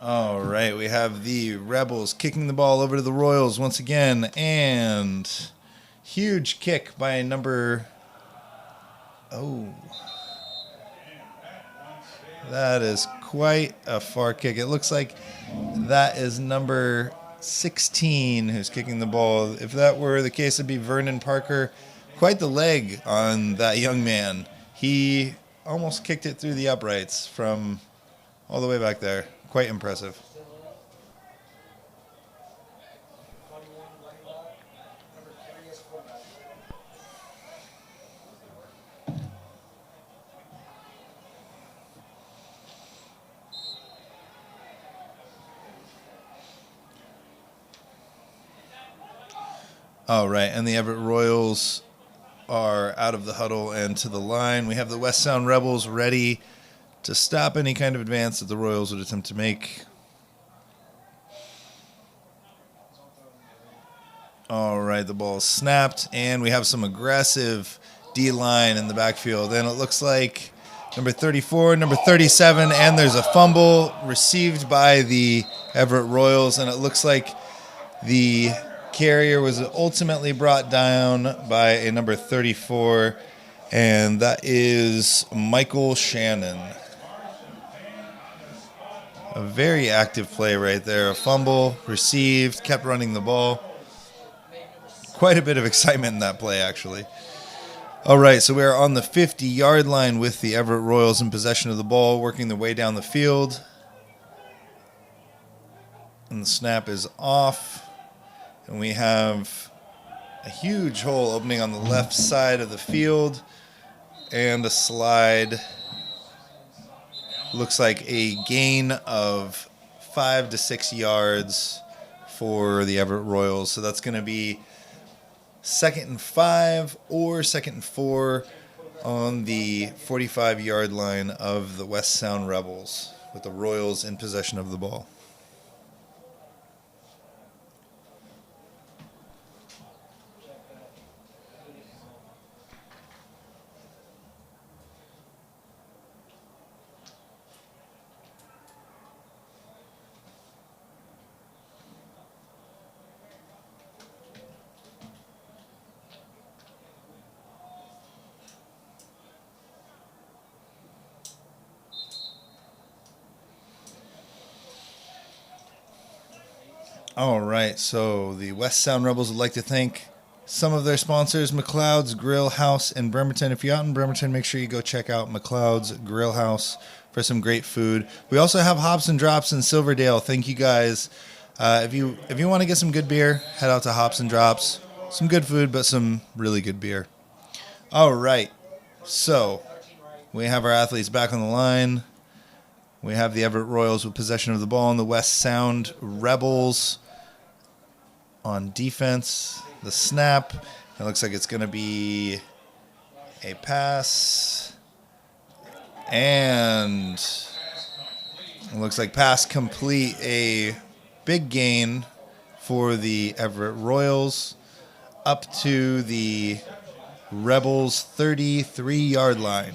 Speaker 1: All right, we have the Rebels kicking the ball over to the Royals once again, and huge kick by number... Oh, that is quite a far kick. It looks like that is number 16 who's kicking the ball. If that were the case, it'd be Vernon Parker. Quite the leg on that young man. He almost kicked it through the uprights from all the way back there. Quite impressive. All right, and the Everett Royals are out of the huddle and to the line. We have the West Sound Rebels ready to stop any kind of advance that the Royals would attempt to make. All right, the ball is snapped, and we have some aggressive D-line in the backfield. And it looks like number 34, number 37, and there's a fumble received by the Everett Royals, and it looks like the carrier was ultimately brought down by a number 34, and that is Michael Shannon. A very active play right there. A fumble, received, kept running the ball. Quite a bit of excitement in that play, actually. All right, so we are on the 50-yard line with the Everett Royals in possession of the ball, working their way down the field. And the snap is off. And we have a huge hole opening on the left side of the field. And a slide. Looks like a gain of 5 to 6 yards for the Everett Royals. So that's going to be 2nd and 5 or 2nd and 4 on the 45-yard line of the West Sound Rebels, with the Royals in possession of the ball. All right, so the West Sound Rebels would like to thank some of their sponsors, McLeod's Grill House in Bremerton. If you're out in Bremerton, make sure you go check out McLeod's Grill House for some great food. We also have Hops and Drops in Silverdale. Thank you guys. If you want to get some good beer, head out to Hops and Drops. Some good food, but some really good beer. All right, so we have our athletes back on the line. We have the Everett Royals with possession of the ball, and the West Sound Rebels on defense. The snap. It looks like it's going to be a pass. And it looks like pass complete. A big gain for the Everett Royals up to the Rebels' 33-yard line.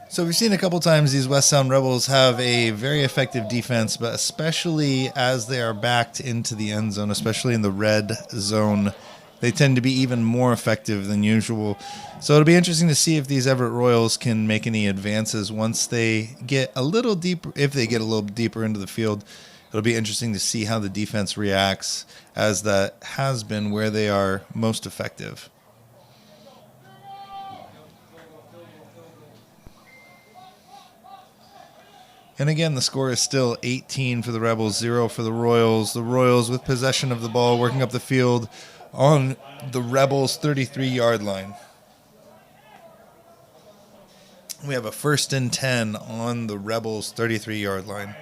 Speaker 1: So we've seen a couple times these West Sound Rebels have a very effective defense, but especially as they are backed into the end zone, especially in the red zone, they tend to be even more effective than usual. So it'll be interesting to see if these Everett Royals can make any advances once they get a little deeper, if they get a little deeper into the field. It'll be interesting to see how the defense reacts, as that has been where they are most effective. And again, the score is still 18 for the Rebels, 0 for the Royals. The Royals with possession of the ball, working up the field on the Rebels' 33-yard line. We have a 1st and 10 on the Rebels' 33-yard line.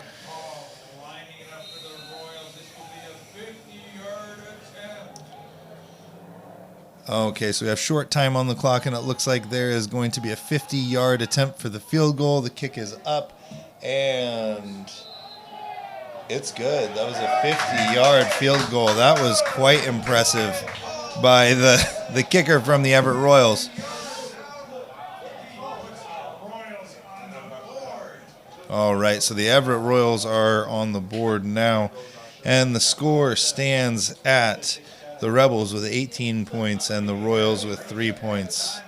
Speaker 3: Lining up for the Royals. This will be a 50-yard attempt.
Speaker 1: Okay, so we have short time on the clock, and it looks like there is going to be a 50-yard attempt for the field goal. The kick is up, and it's good. That was a 50-yard field goal. That was quite impressive by the kicker from the Everett Royals. All right, so the Everett Royals are on the board now, and the score stands at the Rebels with 18 points and the Royals with 3 points.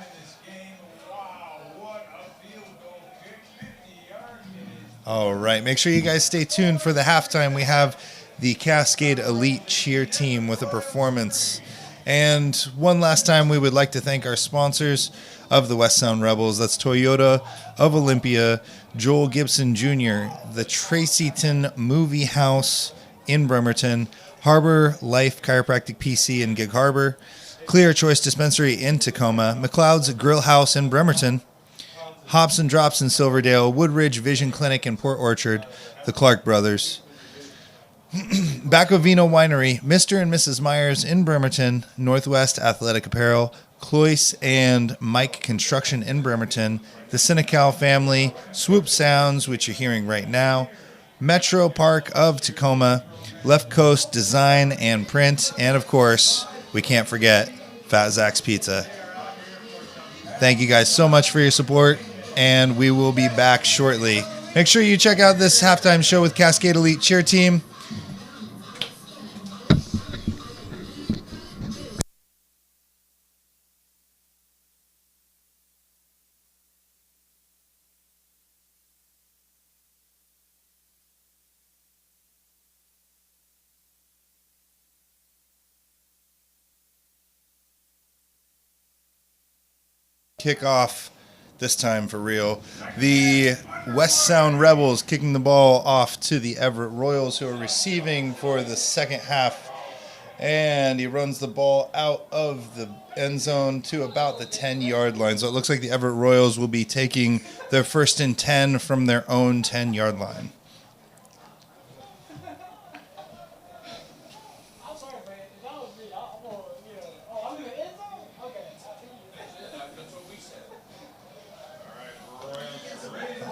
Speaker 1: All right, make sure you guys stay tuned for the halftime. We have the Cascade Elite Cheer Team with a performance. And one last time, we would like to thank our sponsors of the West Sound Rebels. That's Toyota of Olympia, Joel Gibson Jr., the Tracyton Movie House in Bremerton, Harbor Life Chiropractic PC in Gig Harbor, Clear Choice Dispensary in Tacoma, McLeod's Grill House in Bremerton, Hops and Drops in Silverdale, Woodridge Vision Clinic in Port Orchard, the Clark Brothers, Bacovino Winery, Mr. and Mrs. Myers in Bremerton, Northwest Athletic Apparel, Cloyce and Mike Construction in Bremerton, the Senecal family, Swoop Sounds, which you're hearing right now, Metro Park of Tacoma, Left Coast Design and Print, and of course, we can't forget Fat Zach's Pizza. Thank you guys so much for your support, and we will be back shortly. Make sure you check out this halftime show with Cascade Elite Cheer Team. Kickoff this time for real. The West Sound Rebels kicking the ball off to the Everett Royals, who are receiving for the second half. And he runs the ball out of the end zone to about the 10-yard line. So it looks like the Everett Royals will be taking their 1st and 10 from their own 10-yard line.
Speaker 2: I'm sorry, man. If that was me, I'm gonna, I'm in the end zone? Okay. That's what we said.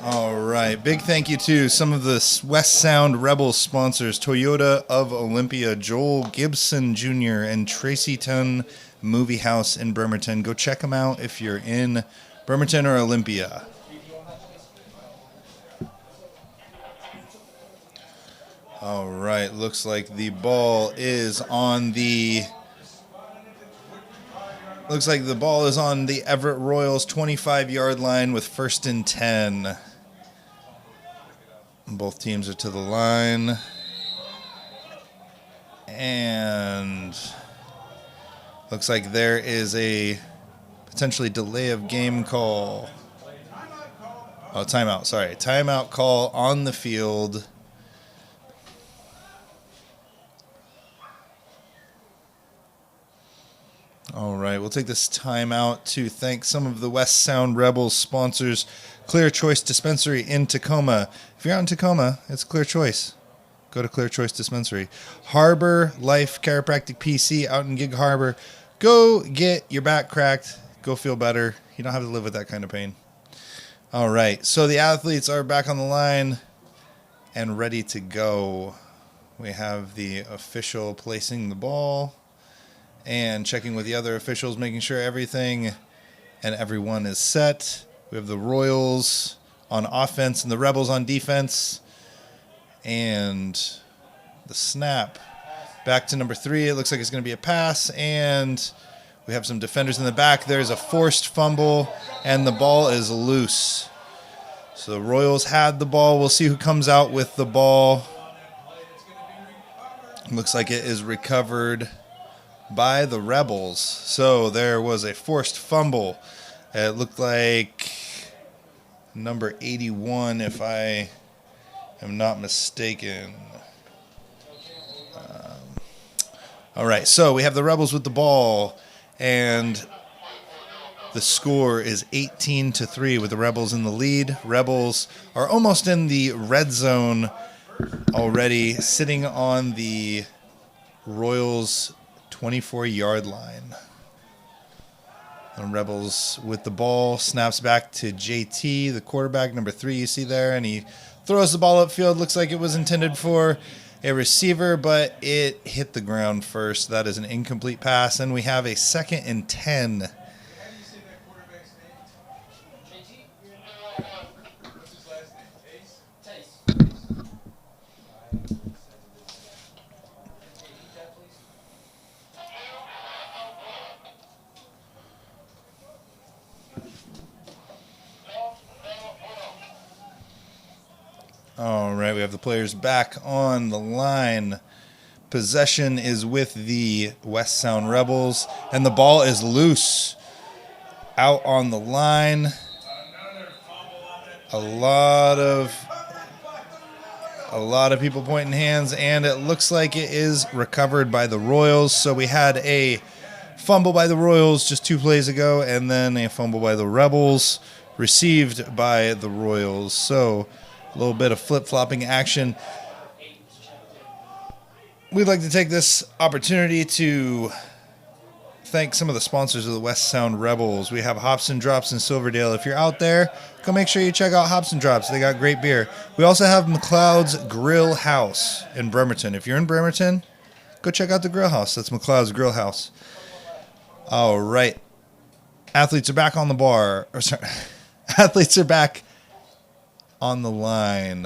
Speaker 1: All right. Big thank you to some of the West Sound Rebels sponsors, Toyota of Olympia, Joel Gibson Jr., and Tracyton Movie House in Bremerton. Go check them out if you're in Bremerton or Olympia. All right. Looks like the ball is on the... Looks like the ball is on the Everett Royals 25-yard line with 1st and 10. Both teams are to the line. And looks like there is a potentially delay of game call. Oh, timeout. Sorry. Timeout call on the field. All right, we'll take this time out to thank some of the West Sound Rebels sponsors, Clear Choice Dispensary in Tacoma. If you're out in Tacoma, it's Clear Choice. Go to Clear Choice Dispensary. Harbor Life Chiropractic PC out in Gig Harbor. Go get your back cracked. Go feel better. You don't have to live with that kind of pain. All right, so the athletes are back on the line and ready to go. We have the official placing the ball and checking with the other officials, making sure everything and everyone is set. We have the Royals on offense and the Rebels on defense. And the snap back to number 3. It looks like it's going to be a pass, and we have some defenders in the back. There's a forced fumble, and the ball is loose. So the Royals had the ball. We'll see who comes out with the ball. Looks like it is recovered by the Rebels. So there was a forced fumble. It looked like number 81, if I am not mistaken. All right, so we have the Rebels with the ball, and the score is 18-3 with the Rebels in the lead. Rebels are almost in the red zone already, sitting on the Royals' 24-yard line. The Rebels with the ball, snaps back to JT, the quarterback, number 3 you see there, and he throws the ball upfield. Looks like it was intended for a receiver, but it hit the ground first. That is an incomplete pass, and we have a 2nd and 10.
Speaker 3: How do you say that quarterback's name?
Speaker 2: JT?
Speaker 3: What's his last name? Ace?
Speaker 2: Taste.
Speaker 1: All right, we have the players back on the line. Possession is with the West Sound Rebels, and the ball is loose out on the line. A lot of people pointing hands, and it looks like it is recovered by the Royals. So we had a fumble by the Royals just 2 plays ago, and then a fumble by the Rebels received by the Royals. So a little bit of flip-flopping action. We'd like to take this opportunity to thank some of the sponsors of the West Sound Rebels. We have Hops and Drops in Silverdale. If you're out there, go make sure you check out Hops and Drops. They got great beer. We also have McLeod's Grill House in Bremerton. If you're in Bremerton, go check out the Grill House. That's McLeod's Grill House. All right. Athletes are back on the bar. Or sorry. Athletes are back on the line.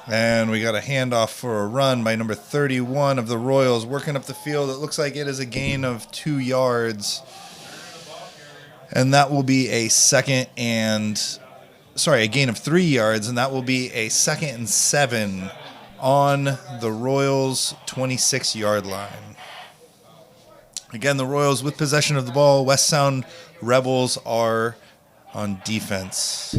Speaker 1: And we got a handoff for a run by number 31 of the Royals, working up the field. It looks like it is a gain of 2 yards. And that will be a gain of 3 yards, and that will be a 2nd and 7 on the Royals' 26-yard line. Again, the Royals with possession of the ball. West Sound Rebels are on defense.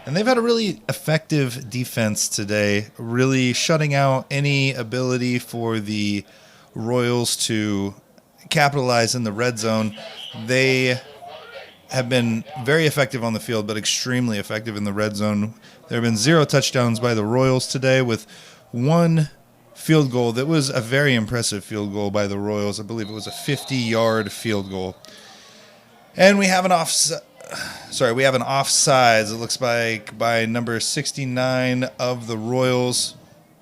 Speaker 1: And they've had a really effective defense today, really shutting out any ability for the Royals to capitalize in the red zone. They have been very effective on the field, but extremely effective in the red zone. There have been 0 touchdowns by the Royals today, with 1 field goal. That was a very impressive field goal by the Royals. I believe it was a 50-yard field goal. And we have an offsides. It looks like by number 69 of the Royals.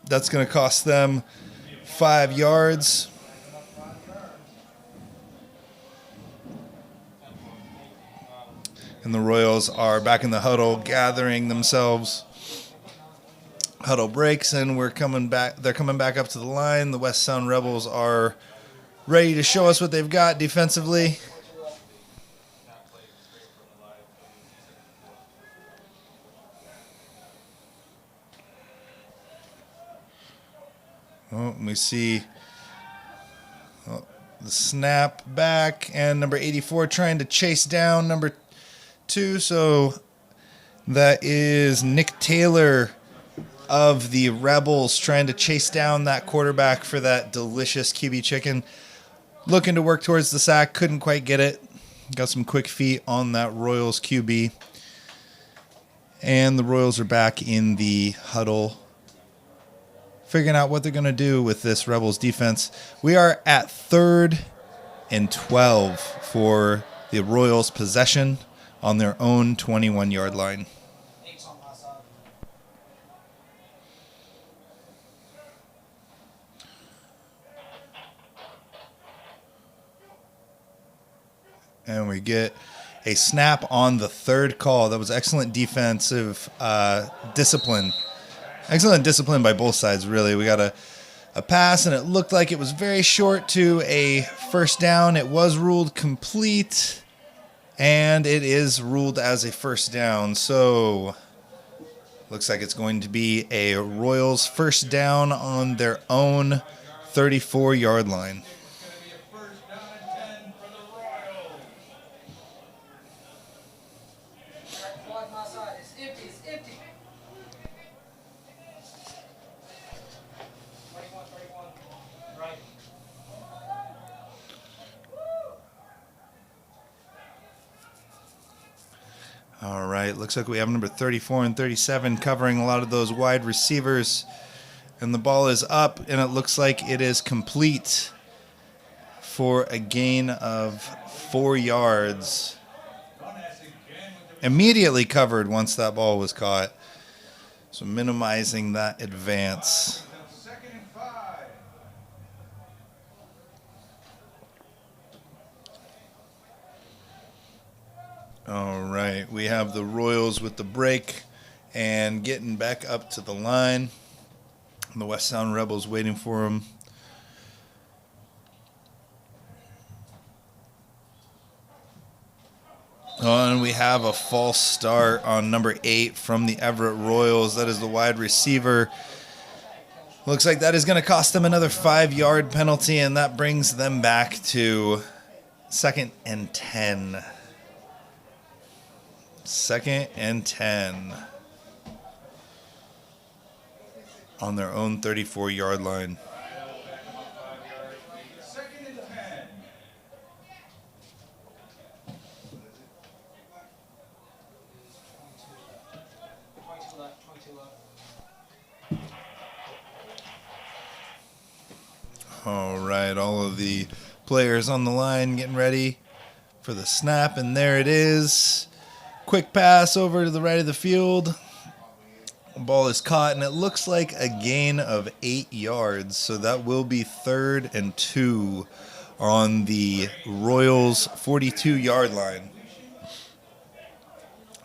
Speaker 1: That's going to cost them 5 yards. And the Royals are back in the huddle, gathering themselves. Huddle breaks, and we're coming back. They're coming back up to the line. The West Sound Rebels are ready to show us what they've got defensively. Oh, we see the snap back, and number 84 trying to chase down number 2. So that is Nick Taylor of the Rebels trying to chase down that quarterback for that delicious QB chicken. Looking to work towards the sack, couldn't quite get it. Got some quick feet on that Royals QB. And the Royals are back in the huddle, figuring out what they're going to do with this Rebels defense. We are at 3rd and 12 for the Royals possession on their own 21-yard line.
Speaker 2: Eight's on my side.
Speaker 1: And we get a snap on the 3rd call. That was excellent defensive discipline. Excellent discipline by both sides, really. We got a pass, and it looked like it was very short to a first down. It was ruled complete, and it is ruled as a first down. So looks like it's going to be a Royals first down on their own 34-yard line.
Speaker 3: It's going to be a first down and 10 for the Royals.
Speaker 2: Quad my side. It's empty. It's empty. 21. Right.
Speaker 1: All right, looks like we have number 34 and 37 covering a lot of those wide receivers. And the ball is up, and it looks like it is complete for a gain of 4 yards. Immediately covered once that ball was caught. So minimizing that advance.
Speaker 3: Second and 5.
Speaker 1: All right, we have the Royals with the break and getting back up to the line. And the West Sound Rebels waiting for them. Oh, and we have a false start on number 8 from the Everett Royals. That is the wide receiver. Looks like that is going to cost them another 5-yard penalty, and that brings them back to 2nd and 10. 2nd and 10 on their own 34-yard line.
Speaker 3: Second and 10.
Speaker 1: All right, all of the players on the line getting ready for the snap, and there it is. Quick pass over to the right of the field. The ball is caught, and it looks like a gain of 8 yards, so that will be 3rd and 2 on the Royals' 42-yard line.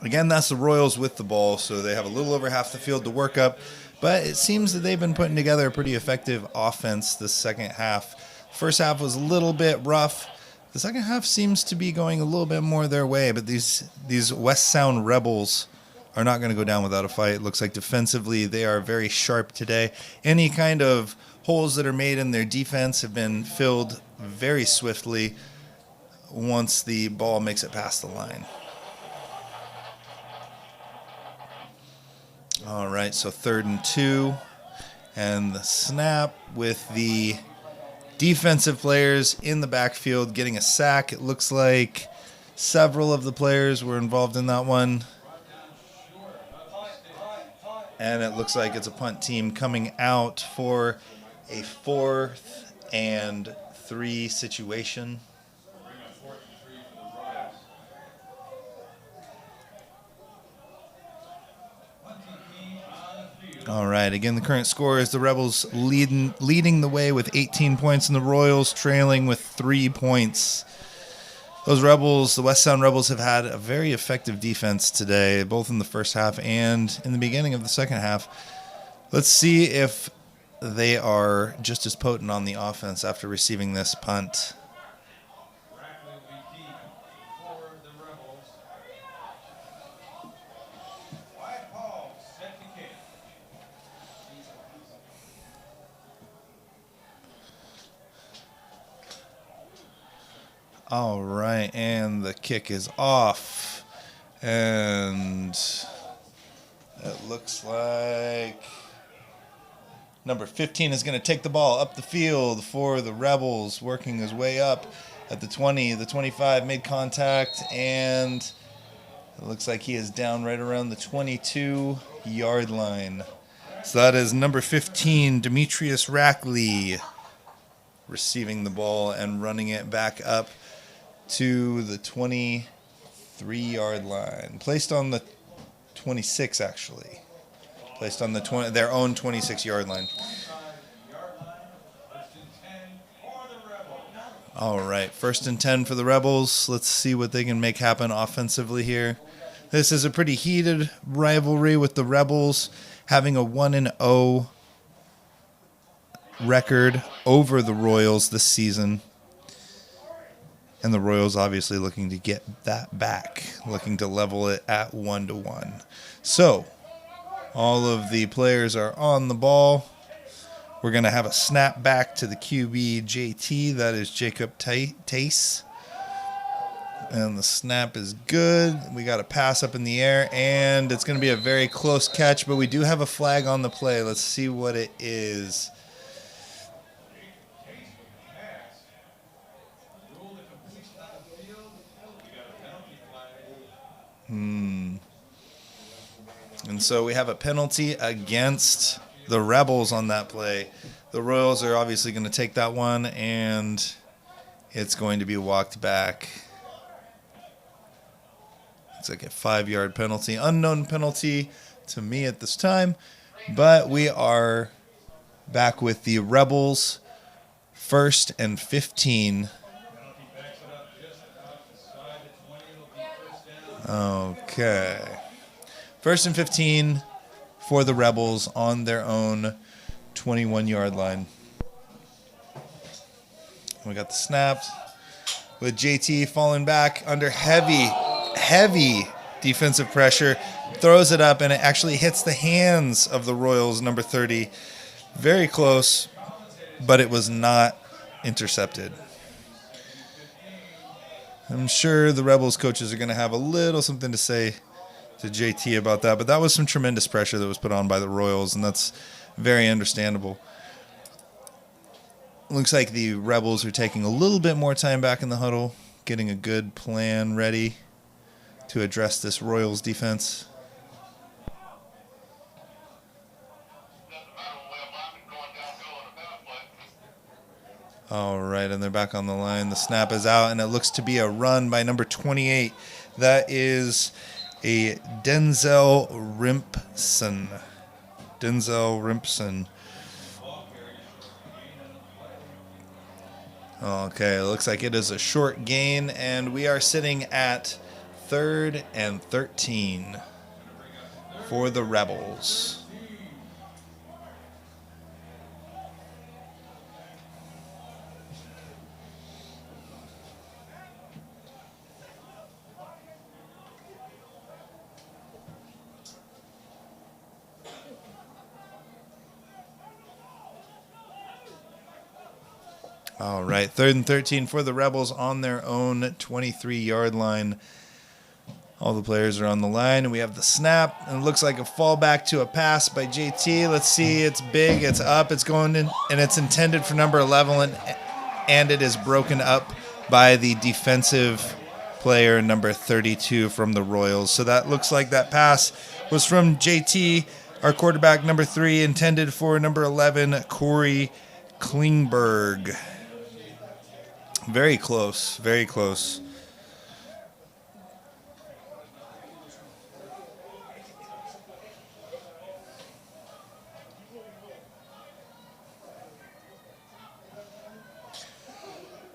Speaker 1: Again, that's the Royals with the ball, so they have a little over half the field to work up. But it seems that they've been putting together a pretty effective offense this second half. First half was a little bit rough. The second half seems to be going a little bit more their way, but these West Sound Rebels are not going to go down without a fight. It looks like defensively they are very sharp today. Any kind of holes that are made in their defense have been filled very swiftly once the ball makes it past the line. All right, so 3rd and 2, and the snap with the defensive players in the backfield getting a sack. It looks like several of the players were involved in that one. And it looks like it's a punt team coming out for a 4th and 3 situation. All right, again, the current score is the Rebels leading the way with 18 points, and the Royals trailing with 3 points. Those Rebels, the West Sound Rebels, have had a very effective defense today, both in the first half and in the beginning of the second half. Let's see if they are just as potent on the offense after receiving this punt.
Speaker 3: Rackley will be deep for the Rebels. Wyatt Paul set to kick.
Speaker 1: All right, and the kick is off. And it looks like number 15 is going to take the ball up the field for the Rebels, working his way up. at the 20, the 25, made contact, and it looks like he is down right around the 22-yard line. So that is number 15, Demetrius Rackley, receiving the ball and running it back up to the 23-yard line. Placed on the 26, actually. Placed on the their own 26-yard line. All right, 1st and 10 for the Rebels. Let's see what they can make happen offensively here. This is a pretty heated rivalry with the Rebels having a 1-0 record over the Royals this season. And the Royals obviously looking to get that back, looking to level it at 1-1. So, all of the players are on the ball. We're going to have a snap back to the QB JT. That is Jacob Tace. And the snap is good. We got a pass up in the air, and it's going to be a very close catch, but we do have a flag on the play. Let's see what it is. And so we have a penalty against the Rebels on that play. The Royals are obviously going to take that one, and it's going to be walked back. It's like a 5-yard penalty. Unknown penalty to me at this time. But we are back with the Rebels. 1st and 15. Okay. 1st and 15 for the Rebels on their own 21-yard line. We got the snaps with JT falling back under heavy defensive pressure. Throws it up, and it actually hits the hands of the Royals, number 30. Very close, but it was not intercepted. I'm sure the Rebels coaches are going to have a little something to say to JT about that, but that was some tremendous pressure that was put on by the Royals, and that's very understandable. Looks like the Rebels are taking a little bit more time back in the huddle, getting a good plan ready to address this Royals defense. All right, and they're back on the line. The snap is out, and it looks to be a run by number 28. That is a Denzel Rimpson. Okay, it looks like it is a short gain, and we are sitting at 3rd and 13 for the Rebels. All right, 3rd and 13 for the Rebels on their own 23-yard line. All the players are on the line, and we have the snap, and it looks like a fallback to a pass by JT. Let's see, it's big, it's up, it's going in, and it's intended for number 11, and it is broken up by the defensive player, number 32 from the Royals. So that looks like that pass was from JT, our quarterback, number 3, intended for number 11, Corey Klingberg. Very close, very close.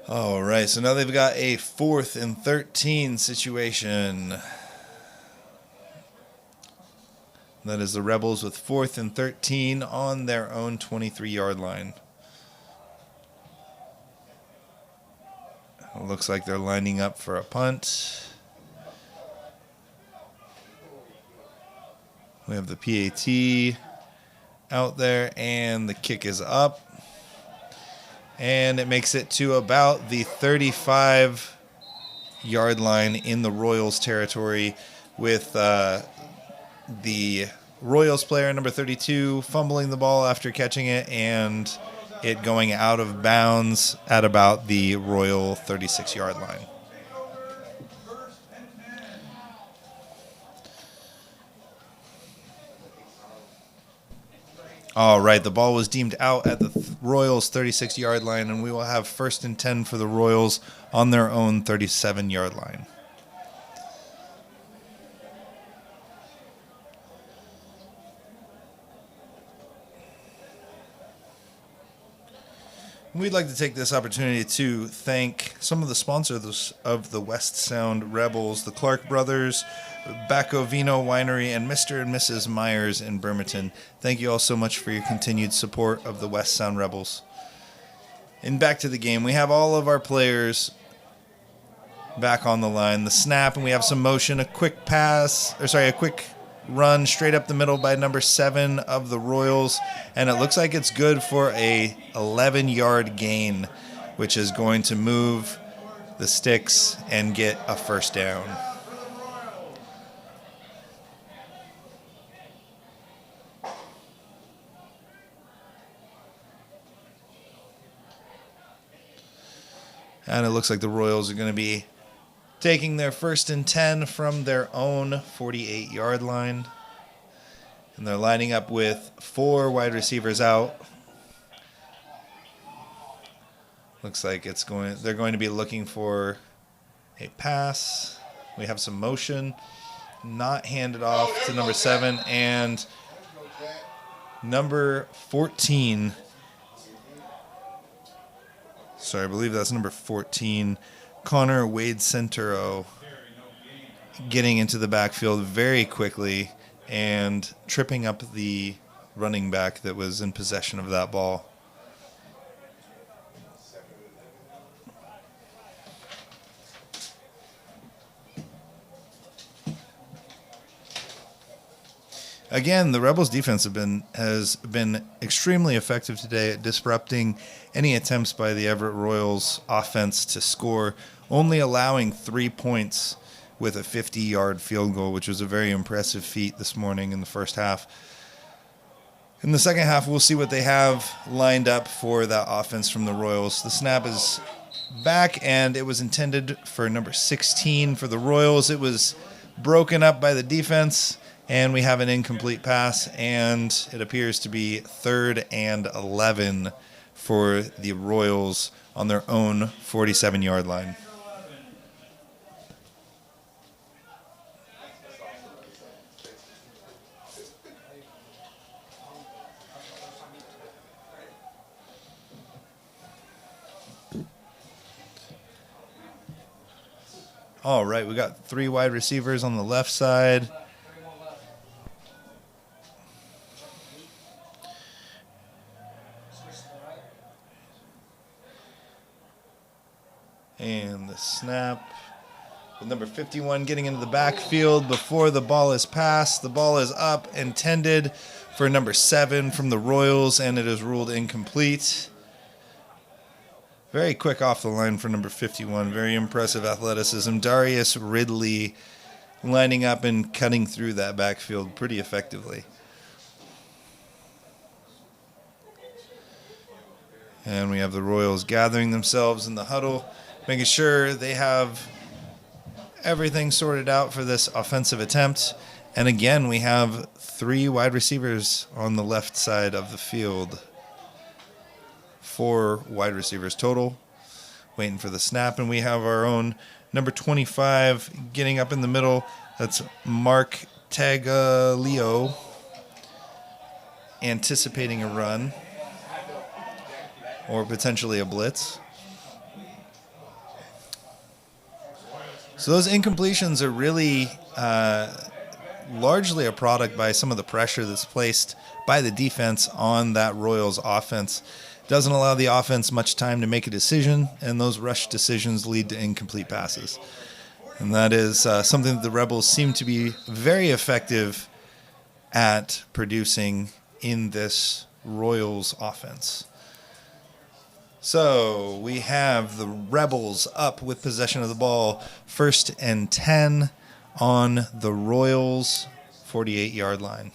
Speaker 1: All right, so now they've got a 4th and 13 situation. That is the Rebels with 4th and 13 on their own 23-yard line. It looks like they're lining up for a punt. We have the PAT out there, and the kick is up. And it makes it to about the 35-yard line in the Royals territory, with the Royals player, number 32, fumbling the ball after catching it, and it going out of bounds at about the Royal 36-yard line. All right, the ball was deemed out at the Royals' 36-yard line, and we will have 1st and 10 for the Royals on their own 37-yard line. We'd like to take this opportunity to thank some of the sponsors of the West Sound Rebels, the Clark Brothers, Bacco Vino Winery, and Mr. and Mrs. Myers in Bremerton. Thank you all so much for your continued support of the West Sound Rebels. And back to the game. We have all of our players back on the line. The snap, and we have some motion, a quick run straight up the middle by number 7 of the Royals, and it looks like it's good for a 11-yard gain, which is going to move the sticks and get a 1st down. And it looks like the Royals are going to be taking their 1st and 10 from their own 48-yard line. And they're lining up with 4 wide receivers out. Looks like they're going to be looking for a pass. We have some motion. Not handed off to number 7 and number 14. Sorry, I believe that's number 14. Connor Wade Centuro getting into the backfield very quickly and tripping up the running back that was in possession of that ball. Again, the Rebels defense has been extremely effective today at disrupting any attempts by the Everett Royals offense to score, only allowing 3 points with a 50-yard field goal, which was a very impressive feat this morning in the first half. In the second half, we'll see what they have lined up for that offense from the Royals. The snap is back, and it was intended for number 16 for the Royals. It was broken up by the defense, and we have an incomplete pass, and it appears to be 3rd and 11 for the Royals on their own 47-yard line. All right, we got 3 wide receivers on the left side. And the snap with number 51 getting into the backfield before the ball is passed. The ball is up, intended for number 7 from the Royals, and it is ruled incomplete. Very quick off the line for number 51. Very impressive athleticism. Darius Ridley lining up and cutting through that backfield pretty effectively. And we have the Royals gathering themselves in the huddle, making sure they have everything sorted out for this offensive attempt. And again, we have 3 wide receivers on the left side of the field. 4 wide receivers total, waiting for the snap. And we have our own number 25 getting up in the middle. That's Mark Taglio, anticipating a run or potentially a blitz. So those incompletions are really largely a product by some of the pressure that's placed by the defense on that Royals offense. Doesn't allow the offense much time to make a decision, and those rush decisions lead to incomplete passes. And that is something that the Rebels seem to be very effective at producing in this Royals offense. So we have the Rebels up with possession of the ball, 1st and 10 on the Royals' 48-yard line.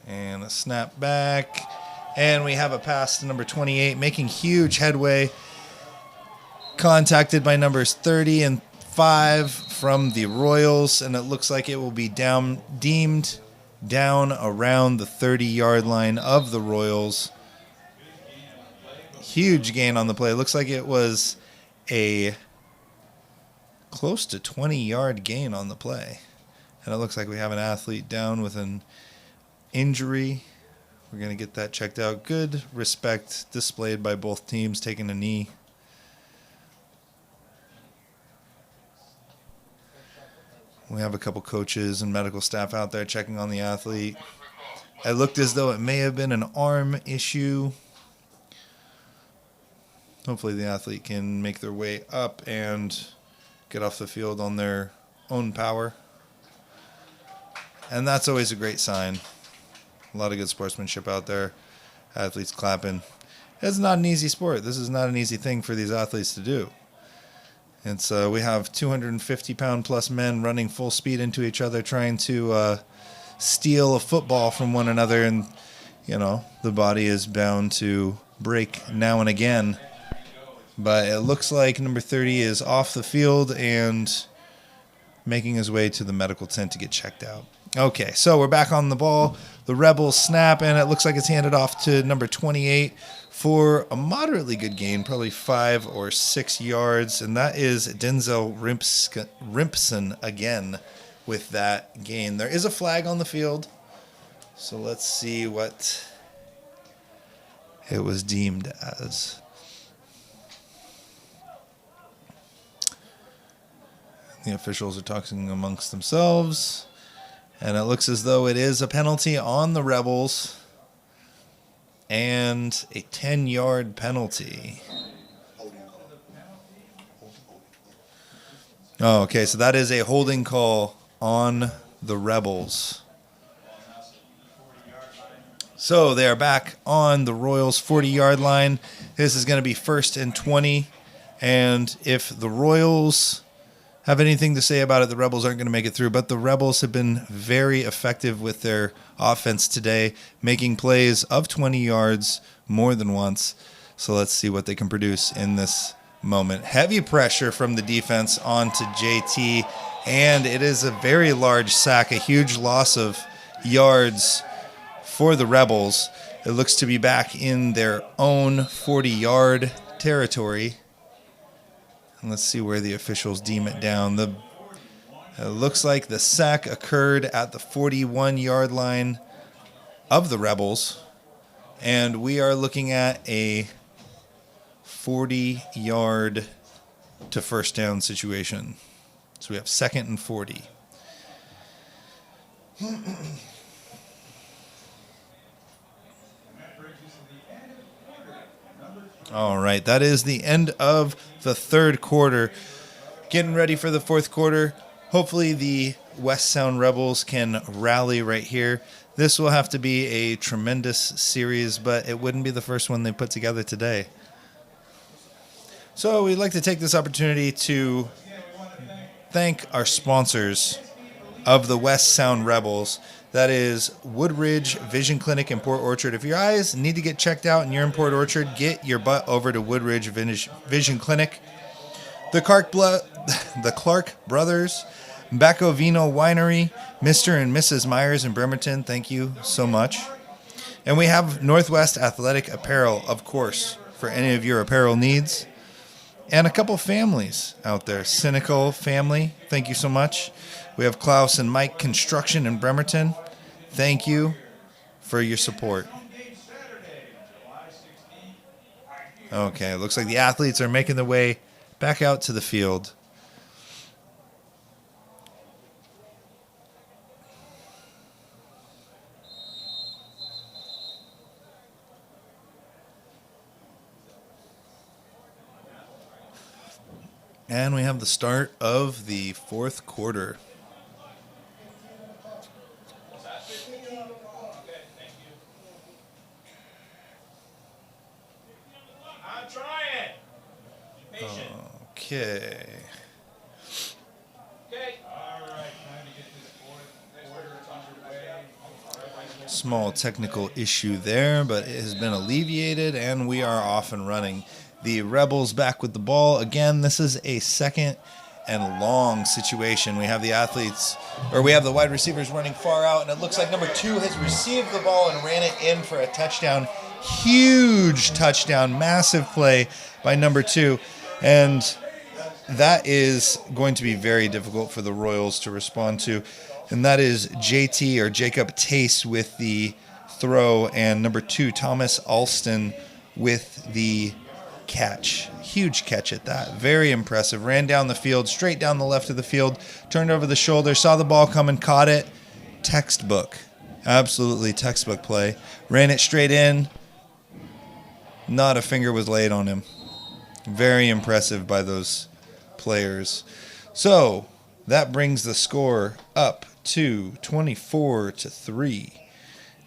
Speaker 1: And a snap back. And we have a pass to number 28, making huge headway. Contacted by numbers 30 and 5 from the Royals, and it looks like it will be deemed down around the 30-yard line of the Royals. Huge gain on the play. Looks like it was a close to 20-yard gain on the play. And it looks like we have an athlete down with an injury. We're going to get that checked out. Good respect displayed by both teams, taking a knee. We have a couple coaches and medical staff out there checking on the athlete. It looked as though it may have been an arm issue. Hopefully the athlete can make their way up and get off the field on their own power. And that's always a great sign. A lot of good sportsmanship out there. Athletes clapping. It's not an easy sport. This is not an easy thing for these athletes to do. It's we have 250-pound plus men running full speed into each other, trying to steal a football from one another, and the body is bound to break now and again. But it looks like number 30 is off the field and making his way to the medical tent to get checked out. Okay, so we're back on the ball. The Rebels snap, and it looks like it's handed off to number 28 for a moderately good gain, probably 5 or 6 yards, and that is Denzel Rimpson again with that gain. There is a flag on the field, so let's see what it was deemed as. The officials are talking amongst themselves, and it looks as though it is a penalty on the Rebels and a 10-yard penalty. Oh, okay, so that is a holding call on the Rebels. So they are back on the Royals' 40-yard line. This is going to be 1st and 20, and if the Royals have anything to say about it, the Rebels aren't going to make it through. But the Rebels have been very effective with their offense today, making plays of 20 yards more than once. So let's see what they can produce in this moment. Heavy pressure from the defense onto JT, and it is a very large sack, a huge loss of yards for the Rebels. It looks to be back in their own 40-yard territory. And let's see where the officials deem it down. It looks like the sack occurred at the 41-yard line of the Rebels. And we are looking at a 40-yard to first down situation. So we have 2nd and 40. All right, that is the end of the 3rd quarter. Getting ready for the 4th quarter. Hopefully the West Sound Rebels can rally right here. This will have to be a tremendous series, but it wouldn't be the first one they put together today. So we'd like to take this opportunity to thank our sponsors of the West Sound Rebels. That is Woodridge Vision Clinic in Port Orchard. If your eyes need to get checked out and you're in Port Orchard, get your butt over to Woodridge Vision Clinic. The Clark Brothers, Bacovino Winery, Mr. and Mrs. Myers in Bremerton, thank you so much. And we have Northwest Athletic Apparel, of course, for any of your apparel needs. And a couple families out there. Cynical family, thank you so much. We have Klaus and Mike Construction in Bremerton. Thank you for your support. Okay, it looks like the athletes are making their way back out to the field. And we have the start of the 4th quarter.
Speaker 3: I'm trying.
Speaker 1: Okay.
Speaker 3: Okay. All right, time to get this 4th quarter underway.
Speaker 1: Small technical issue there, but it has been alleviated, and we are off and running. The Rebels back with the ball. Again, this is a second and long situation. We have the athletes, or we have the wide receivers running far out, and it looks like number 2 has received the ball and ran it in for a touchdown. Huge touchdown, massive play by number 2. And that is going to be very difficult for the Royals to respond to. And that is JT, or Jacob Tace, with the throw, and number 2, Thomas Alston, with the catch. Huge catch at that. Very impressive. Ran down the field, straight down the left of the field, turned over the shoulder, saw the ball coming, caught it. Textbook. Absolutely textbook play. Ran it straight in. Not a finger was laid on him. Very impressive by those players. So that brings the score up to 24-3.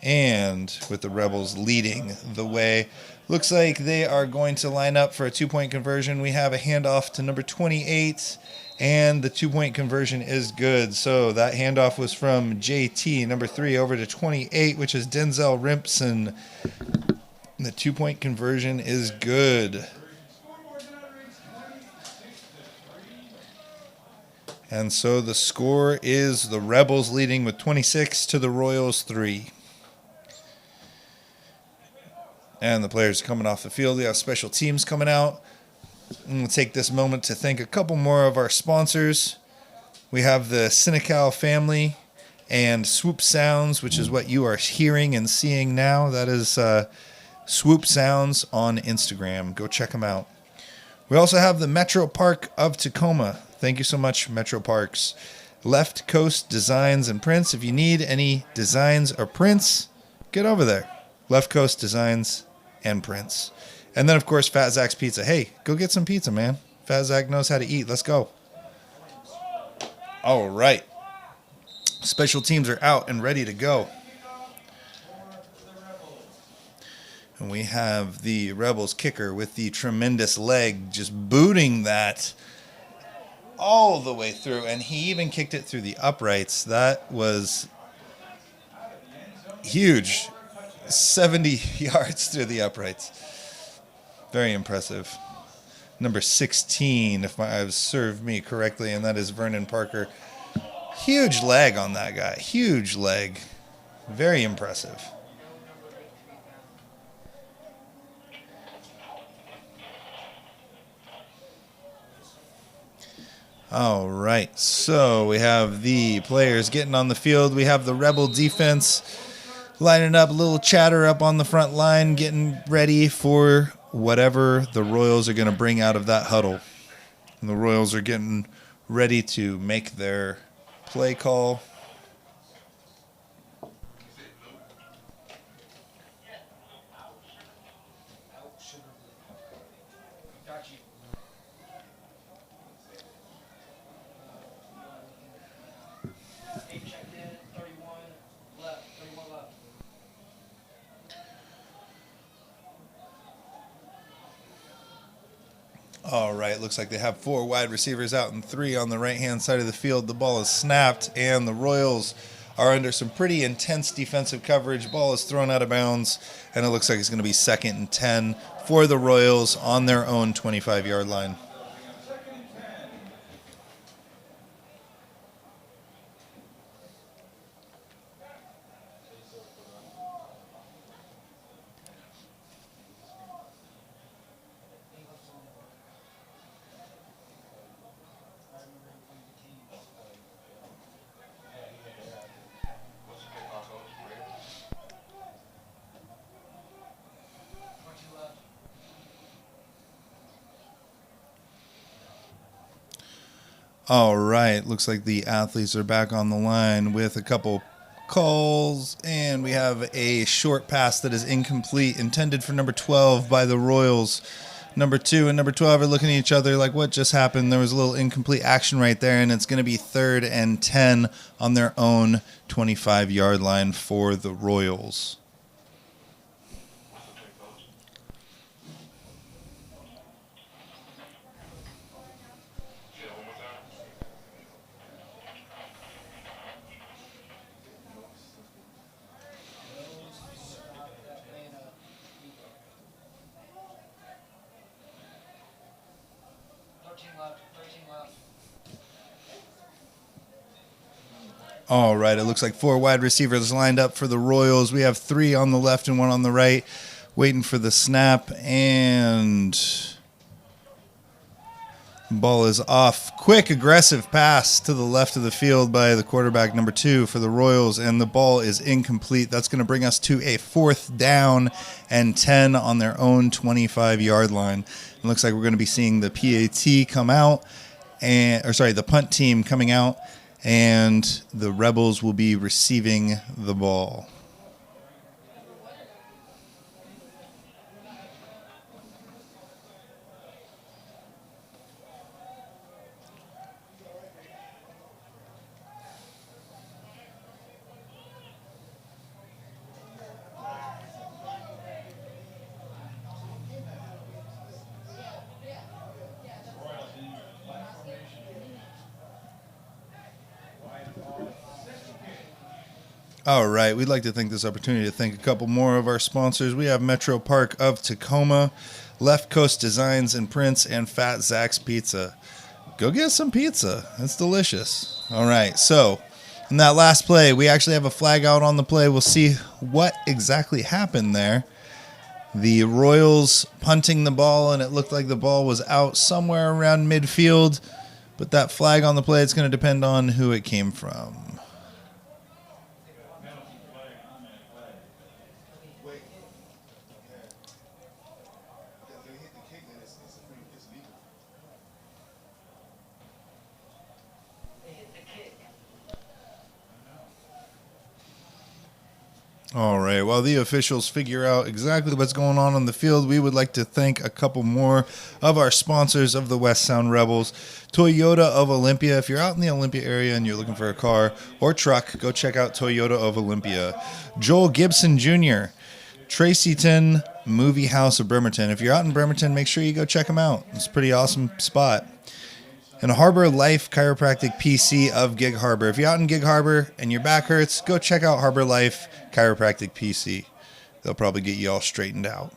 Speaker 1: And with the Rebels leading the way, looks like they are going to line up for a 2-point conversion. We have a handoff to number 28, and the 2-point conversion is good. So that handoff was from JT, number 3, over to 28, which is Denzel Rimpson. The 2-point conversion is good. And so the score is the Rebels leading with 26 to the Royals 3. And the players coming off the field. We have special teams coming out. I'm going to take this moment to thank a couple more of our sponsors. We have the Senecal family and Swoop Sounds, which is what you are hearing and seeing now. That is Swoop Sounds on Instagram. Go check them out. We also have the Metro Park of Tacoma. Thank you so much, Metro Parks. Left Coast Designs and Prints. If you need any designs or prints, get over there. Left Coast Designs and Prints. And then, of course, Fat Zach's Pizza. Hey, go get some pizza, man. Fat Zach knows how to eat. Let's go. All right. Special teams are out and ready to go. And we have the Rebels kicker with the tremendous leg, just booting that all the way through. And he even kicked it through the uprights. That was huge. 70 yards through the uprights. Very impressive. Number 16, if my eyes serve me correctly, and that is Vernon Parker. Huge leg on that guy. Huge leg. Very impressive. All right, so we have the players getting on the field. We have the Rebel defense lining up, a little chatter up on the front line, getting ready for whatever the Royals are going to bring out of that huddle. And the Royals are getting ready to make their play call. All right, looks like they have 4 wide receivers out and 3 on the right-hand side of the field. The ball is snapped, and the Royals are under some pretty intense defensive coverage. Ball is thrown out of bounds, and it looks like it's going to be 2nd and 10 for the Royals on their own 25-yard line. All right, looks like the athletes are back on the line with a couple calls, and we have a short pass that is incomplete, intended for number 12 by the Royals. Number 2 and number 12 are looking at each other like, what just happened? There was a little incomplete action right there, and it's going to be 3rd and 10 on their own 25-yard line for the Royals. All right, it looks like 4 wide receivers lined up for the Royals. We have 3 on the left and 1 on the right, waiting for the snap, and ball is off. Quick, aggressive pass to the left of the field by the quarterback, number 2 for the Royals, and the ball is incomplete. That's going to bring us to a 4th down and 10 on their own 25-yard line. It looks like we're going to be seeing the PAT come out, the punt team coming out, and the Rebels will be receiving the ball. All right, we'd like to take this opportunity to thank a couple more of our sponsors. We have Metro Park of Tacoma, Left Coast Designs and Prints, and Fat Zach's Pizza. Go get some pizza. It's delicious. All right, so in that last play, we actually have a flag out on the play. We'll see what exactly happened there. The Royals punting the ball, and it looked like the ball was out somewhere around midfield. But that flag on the play, it's going to depend on who it came from. All right, while the officials figure out exactly what's going on the field, we would like to thank a couple more of our sponsors of the West Sound Rebels. Toyota of Olympia. If you're out in the Olympia area and you're looking for a car or truck, go check out Toyota of Olympia. Joel Gibson Jr., Tracyton Movie House of Bremerton. If you're out in Bremerton, make sure you go check them out. It's a pretty awesome spot. And Harbor Life Chiropractic PC of Gig Harbor. If you're out in Gig Harbor and your back hurts, go check out Harbor Life Chiropractic PC. They'll probably get you all straightened out.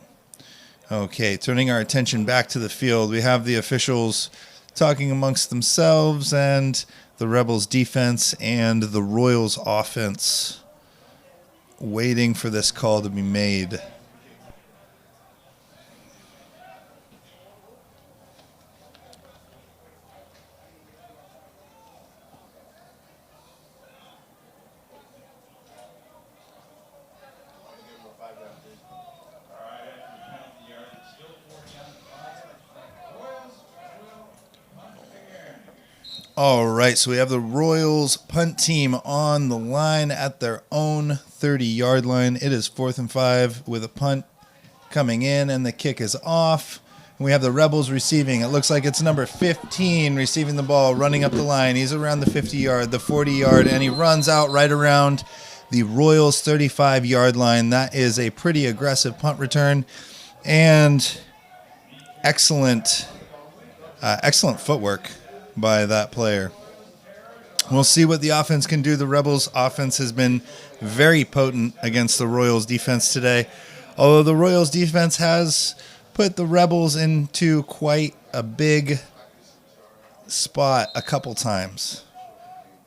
Speaker 1: Okay, turning our attention back to the field, we have the officials talking amongst themselves and the Rebels defense and the Royals offense waiting for this call to be made. All right, so we have the Royals punt team on the line at their own 30-yard line. It is 4th and 5 with a punt coming in, and the kick is off. And we have the Rebels receiving. It looks like it's number 15 receiving the ball, running up the line. He's around the 50-yard, the 40-yard, and he runs out right around the Royals' 35-yard line. That is a pretty aggressive punt return, and excellent footwork by that player. We'll see what the offense can do. The Rebels offense has been very potent against the Royals defense today, although the Royals defense has put the Rebels into quite a big spot a couple times.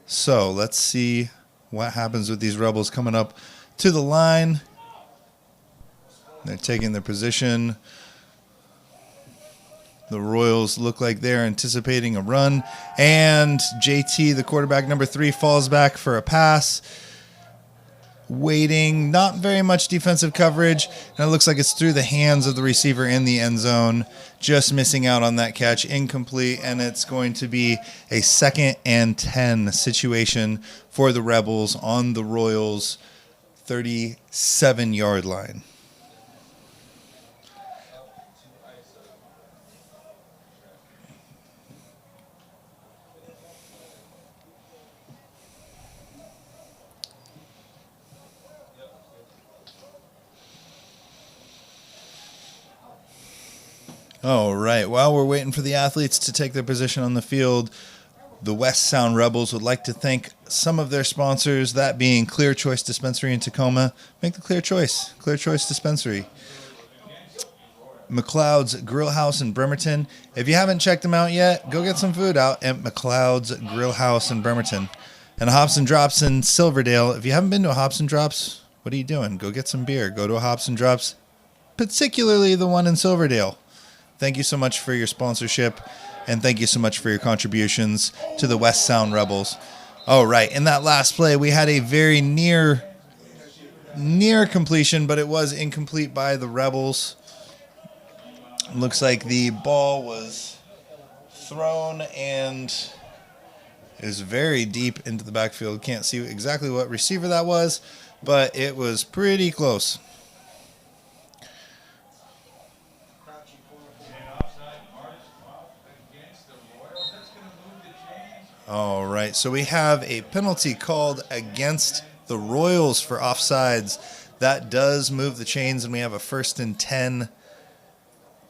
Speaker 1: So let's see what happens with these Rebels coming up to the line. They're taking their position. The Royals look like they're anticipating a run. And JT, the quarterback, number 3, falls back for a pass. Waiting, not very much defensive coverage. And it looks like it's through the hands of the receiver in the end zone. Just missing out on that catch, incomplete. And it's going to be a 2nd and 10 situation for the Rebels on the Royals' 37-yard line. All right, while we're waiting for the athletes to take their position on the field, the West Sound Rebels would like to thank some of their sponsors, that being Clear Choice Dispensary in Tacoma. Make the Clear Choice Dispensary. McLeod's Grill House in Bremerton. If you haven't checked them out yet, go get some food out at McLeod's Grill House in Bremerton. And Hops and Drops in Silverdale. If you haven't been to a Hops and Drops, what are you doing? Go get some beer. Go to a Hops and Drops, particularly the one in Silverdale. Thank you so much for your sponsorship, and thank you so much for your contributions to the West Sound Rebels. Oh, right. In that last play, we had a very near completion, but it was incomplete by the Rebels. Looks like the ball was thrown and is very deep into the backfield. Can't see exactly what receiver that was, but it was pretty close. All right, so we have a penalty called against the Royals for offsides. That does move the chains, and we have a 1st and 10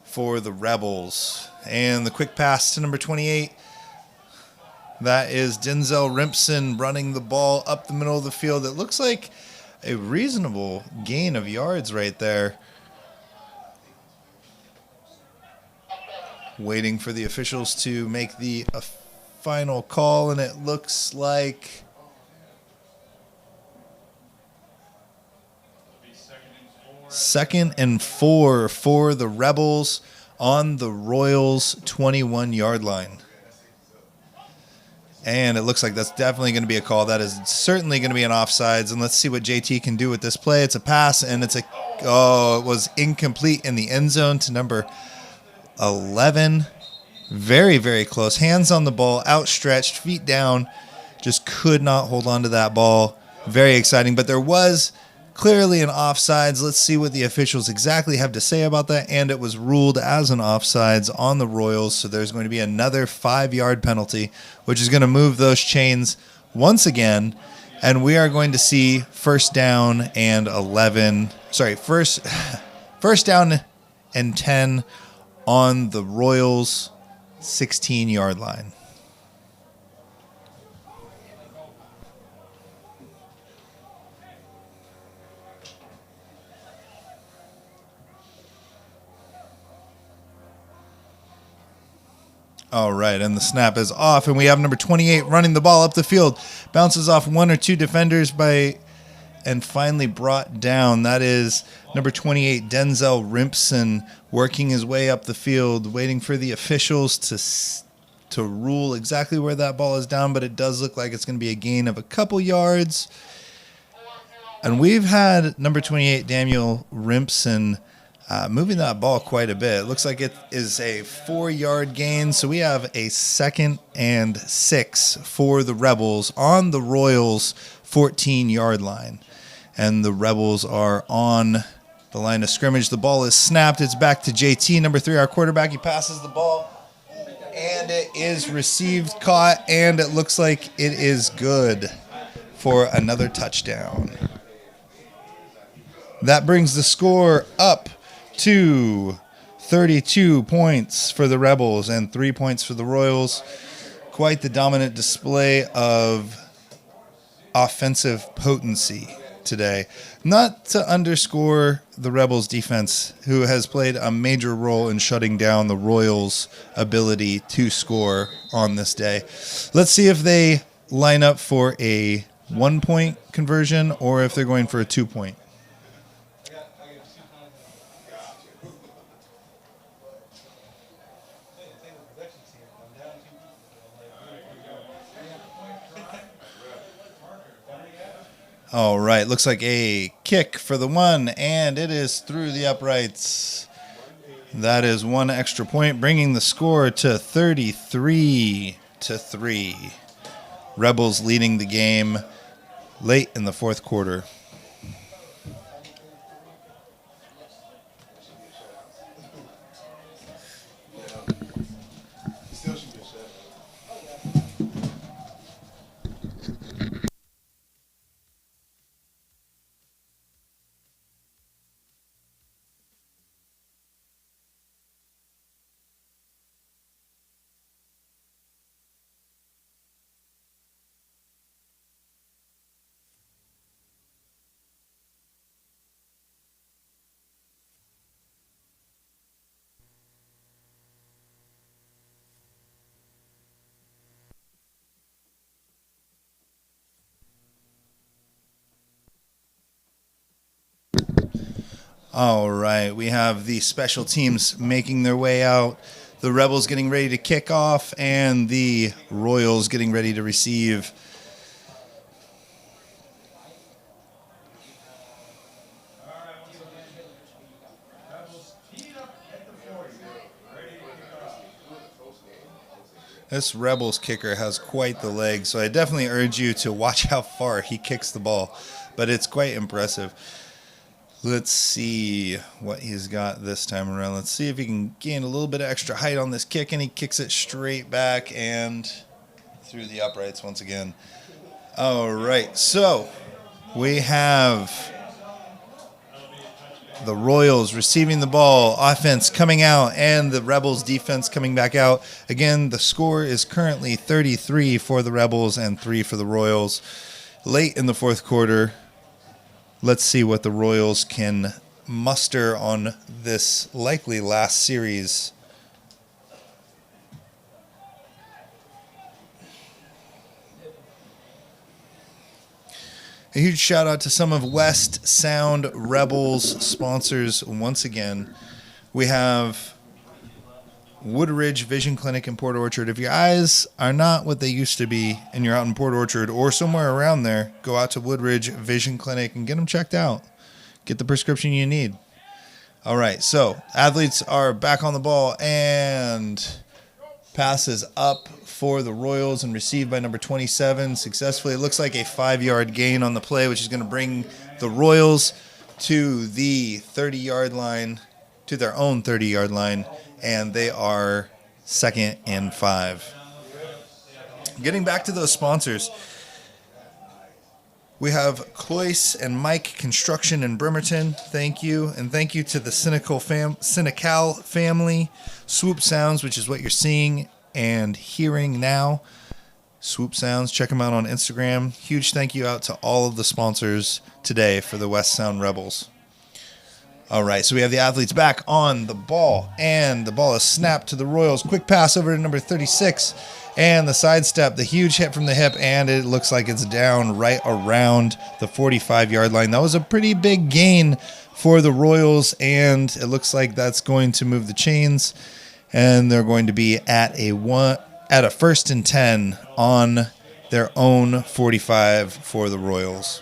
Speaker 1: for the Rebels. And the quick pass to number 28. That is Denzel Rimpson running the ball up the middle of the field. It looks like a reasonable gain of yards right there. Waiting for the officials to make the final call, and it looks like second and 4 for the Rebels on the Royals' 21-yard line. And it looks like that's definitely going to be a call. That is certainly going to be an offsides. And let's see what JT can do with this play. It's a pass, and it was incomplete in the end zone to number 11. Very, very close. Hands on the ball, outstretched, feet down. Just could not hold on to that ball. Very exciting. But there was clearly an offsides. Let's see what the officials exactly have to say about that. And it was ruled as an offsides on the Royals. So there's going to be another 5-yard penalty, which is going to move those chains once again. And we are going to see first down and 10 on the Royals' 16-yard line. All right, and the snap is off, and we have number 28 running the ball up the field. Bounces off one or two defenders and finally brought down. That is number 28, Denzel Rimpson, working his way up the field, waiting for the officials to rule exactly where that ball is down, but it does look like it's going to be a gain of a couple yards. And we've had number 28, Daniel Rimpson, moving that ball quite a bit. It looks like it is a 4-yard gain. So we have a 2nd and 6 for the Rebels on the Royals' 14-yard line. And the Rebels are on the line of scrimmage. The ball is snapped. It's back to JT, number 3, our quarterback. He passes the ball, and it is received, caught, and it looks like it is good for another touchdown. That brings the score up to 32 points for the Rebels and 3 points for the Royals. Quite the dominant display of offensive potency today. Not to underscore the Rebels defense, who has played a major role in shutting down the Royals' ability to score on this day. Let's see if they line up for a 1-point conversion or if they're going for a 2-point. All right, looks like a kick for the 1, and it is through the uprights. That is 1 extra point, bringing the score to 33-3. Rebels leading the game late in the 4th quarter. All right, we have the special teams making their way out. The Rebels getting ready to kick off, and the Royals getting ready to receive.
Speaker 3: All right, once again, Rebels teed up at the 40. Ready to kick off.
Speaker 1: This Rebels kicker has quite the leg, so I definitely urge you to watch how far he kicks the ball, but it's quite impressive. Let's see what he's got this time around. Let's see if he can gain a little bit of extra height on this kick, and he kicks it straight back and through the uprights once again. All right, so we have the Royals receiving the ball, offense coming out, and the Rebels defense coming back out. Again, the score is currently 33 for the Rebels and 3 for the Royals. Late in the fourth quarter, let's see what the Royals can muster on this likely last series. A huge shout out to some of West Sound Rebels sponsors once again. We have Woodridge Vision Clinic in Port Orchard. If your eyes are not what they used to be and you're out in Port Orchard or somewhere around there, go out to Woodridge Vision Clinic and get them checked out. Get the prescription you need. All right, so athletes are back on the ball, and passes up for the Royals and received by number 27 successfully. It looks like a 5-yard gain on the play, which is going to bring the Royals to the 30-yard line, to their own 30-yard line, and they are 2nd and 5. Getting back to those sponsors, we have Cloyce and Mike Construction in Bremerton. Thank you. And thank you to the Cynical family. Swoop Sounds, which is what you're seeing and hearing now. Swoop Sounds, check them out on Instagram. Huge thank you out to all of the sponsors today for the West Sound Rebels. All right, so we have the athletes back on the ball, and the ball is snapped to the Royals. Quick pass over to number 36, and the sidestep, the huge hit from the hip, and it looks like it's down right around the 45-yard line. That was a pretty big gain for the Royals, and it looks like that's going to move the chains, and they're going to be at a 1st and 10 on their own 45 for the Royals.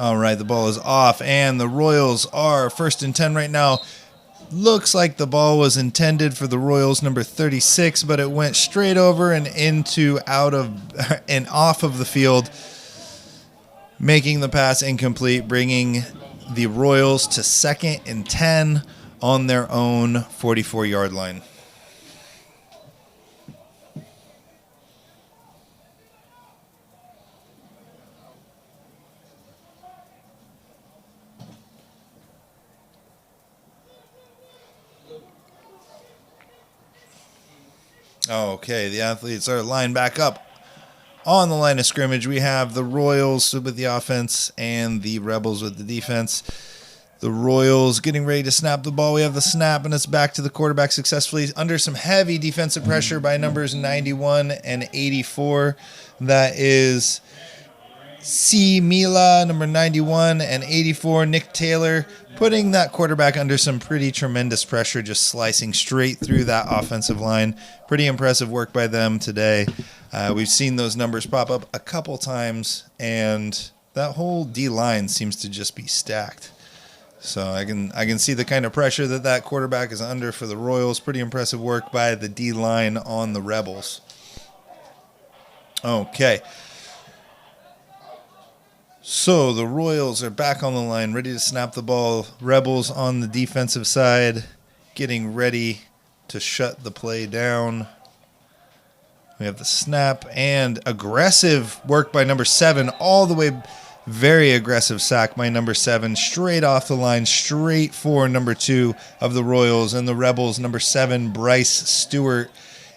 Speaker 1: All right, the ball is off, and the Royals are 1st and 10 right now. Looks like the ball was intended for the Royals, number 36, but it went straight over and off of the field, making the pass incomplete, bringing the Royals to 2nd and 10 on their own 44-yard line. Okay, the athletes are lined back up on the line of scrimmage. We have the Royals with the offense and the Rebels with the defense. The Royals getting ready to snap the ball. We have the snap, and it's back to the quarterback successfully under some heavy defensive pressure by numbers 91 and 84. That is C. Mila, number 91, and 84, Nick Taylor, putting that quarterback under some pretty tremendous pressure, just slicing straight through that offensive line. Pretty impressive work by them today. We've seen those numbers pop up a couple times, and that whole D-line seems to just be stacked. So I can see the kind of pressure that quarterback is under for the Royals. Pretty impressive work by the D-line on the Rebels. Okay. So the Royals are back on the line, ready to snap the ball. Rebels on the defensive side, getting ready to shut the play down. We have the snap and aggressive work by number 7, all the way, very aggressive sack by number 7, straight off the line, straight for number 2 of the Royals. And the Rebels, number 7, Bryce Stewart,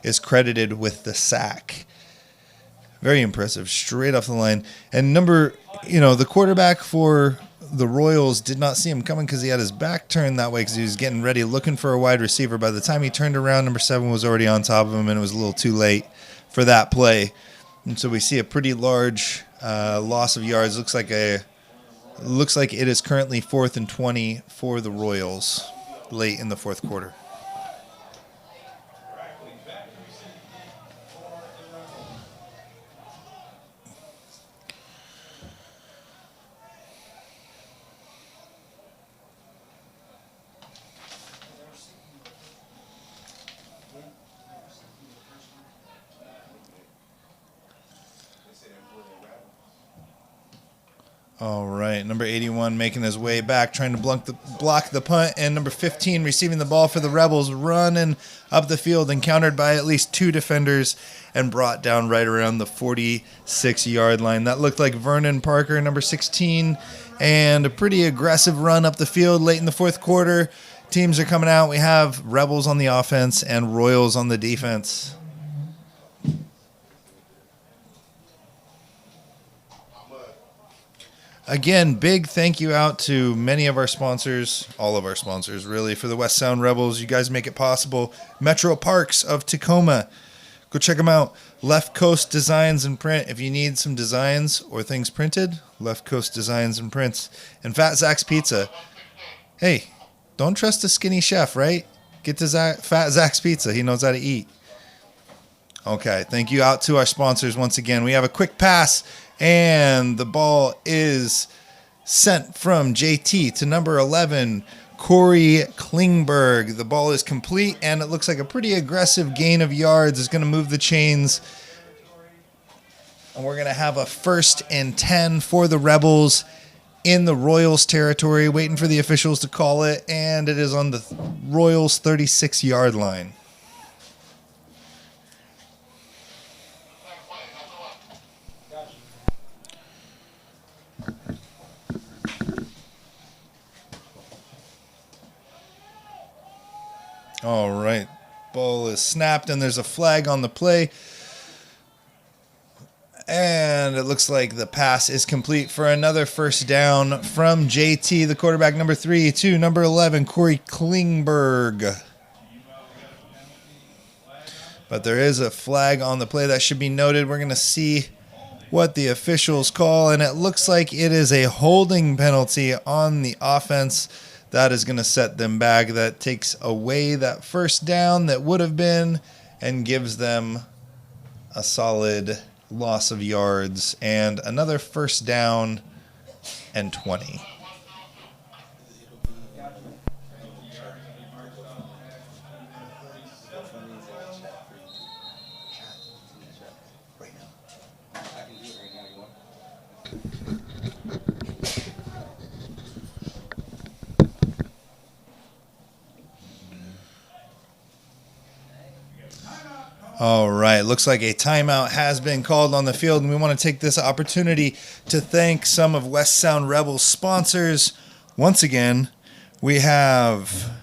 Speaker 1: is credited with the sack. Very impressive, straight off the line. And the quarterback for the Royals did not see him coming because he had his back turned that way because he was getting ready, looking for a wide receiver. By the time he turned around, number 7 was already on top of him, and it was a little too late for that play. And so we see a pretty large loss of yards. Looks like it is currently 4th and 20 for the Royals late in the fourth quarter. All right, number 81 making his way back, trying to block the punt, and number 15 receiving the ball for the Rebels, running up the field, encountered by at least 2 defenders, and brought down right around the 46-yard line. That looked like Vernon Parker, number 16, and a pretty aggressive run up the field late in the fourth quarter. Teams are coming out. We have Rebels on the offense and Royals on the defense. Again, big thank you out to many of our sponsors, all of our sponsors, really, for the West Sound Rebels. You guys make it possible. Metro Parks of Tacoma. Go check them out. Left Coast Designs and Print. If you need some designs or things printed, Left Coast Designs and Prints. And Fat Zach's Pizza. Hey, don't trust a skinny chef, right? Get to Fat Zach's Pizza. He knows how to eat. Okay, thank you out to our sponsors once again. We have a quick pass. And the ball is sent from JT to number 11, Corey Klingberg. The ball is complete, and it looks like a pretty aggressive gain of yards is going to move the chains. And we're going to have a 1st and 10 for the Rebels in the Royals territory, waiting for the officials to call it, and it is on the Royals 36-yard line. All right, ball is snapped, and there's a flag on the play. And it looks like the pass is complete for another 1st down from JT, the quarterback, number 3, to number 11, Corey Klingberg. But there is a flag on the play that should be noted. We're going to see what the officials call, and it looks like it is a holding penalty on the offense. That is going to set them back. That takes away that 1st down that would have been and gives them a solid loss of yards and another 1st down and 20. All right, looks like a timeout has been called on the field, and we want to take this opportunity to thank some of West Sound Rebels sponsors. Once again, we have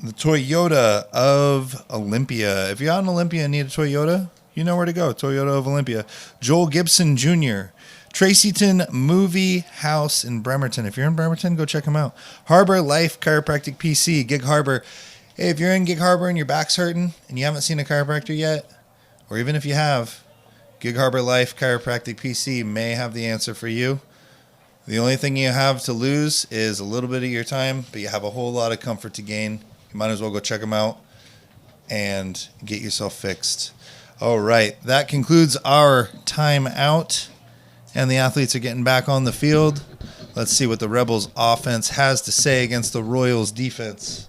Speaker 1: the Toyota of Olympia. If you're out in Olympia and need a Toyota, you know where to go. Toyota of Olympia. Joel Gibson Jr., Tracyton Movie House in Bremerton. If you're in Bremerton, go check them out. Harbor Life Chiropractic PC, Gig Harbor. Hey, if you're in Gig Harbor and your back's hurting and you haven't seen a chiropractor yet, or even if you have, Gig Harbor Life Chiropractic PC may have the answer for you. The only thing you have to lose is a little bit of your time, but you have a whole lot of comfort to gain. You might as well go check them out and get yourself fixed. All right, that concludes our timeout, and the athletes are getting back on the field. Let's see what the Rebels offense has to say against the Royals defense.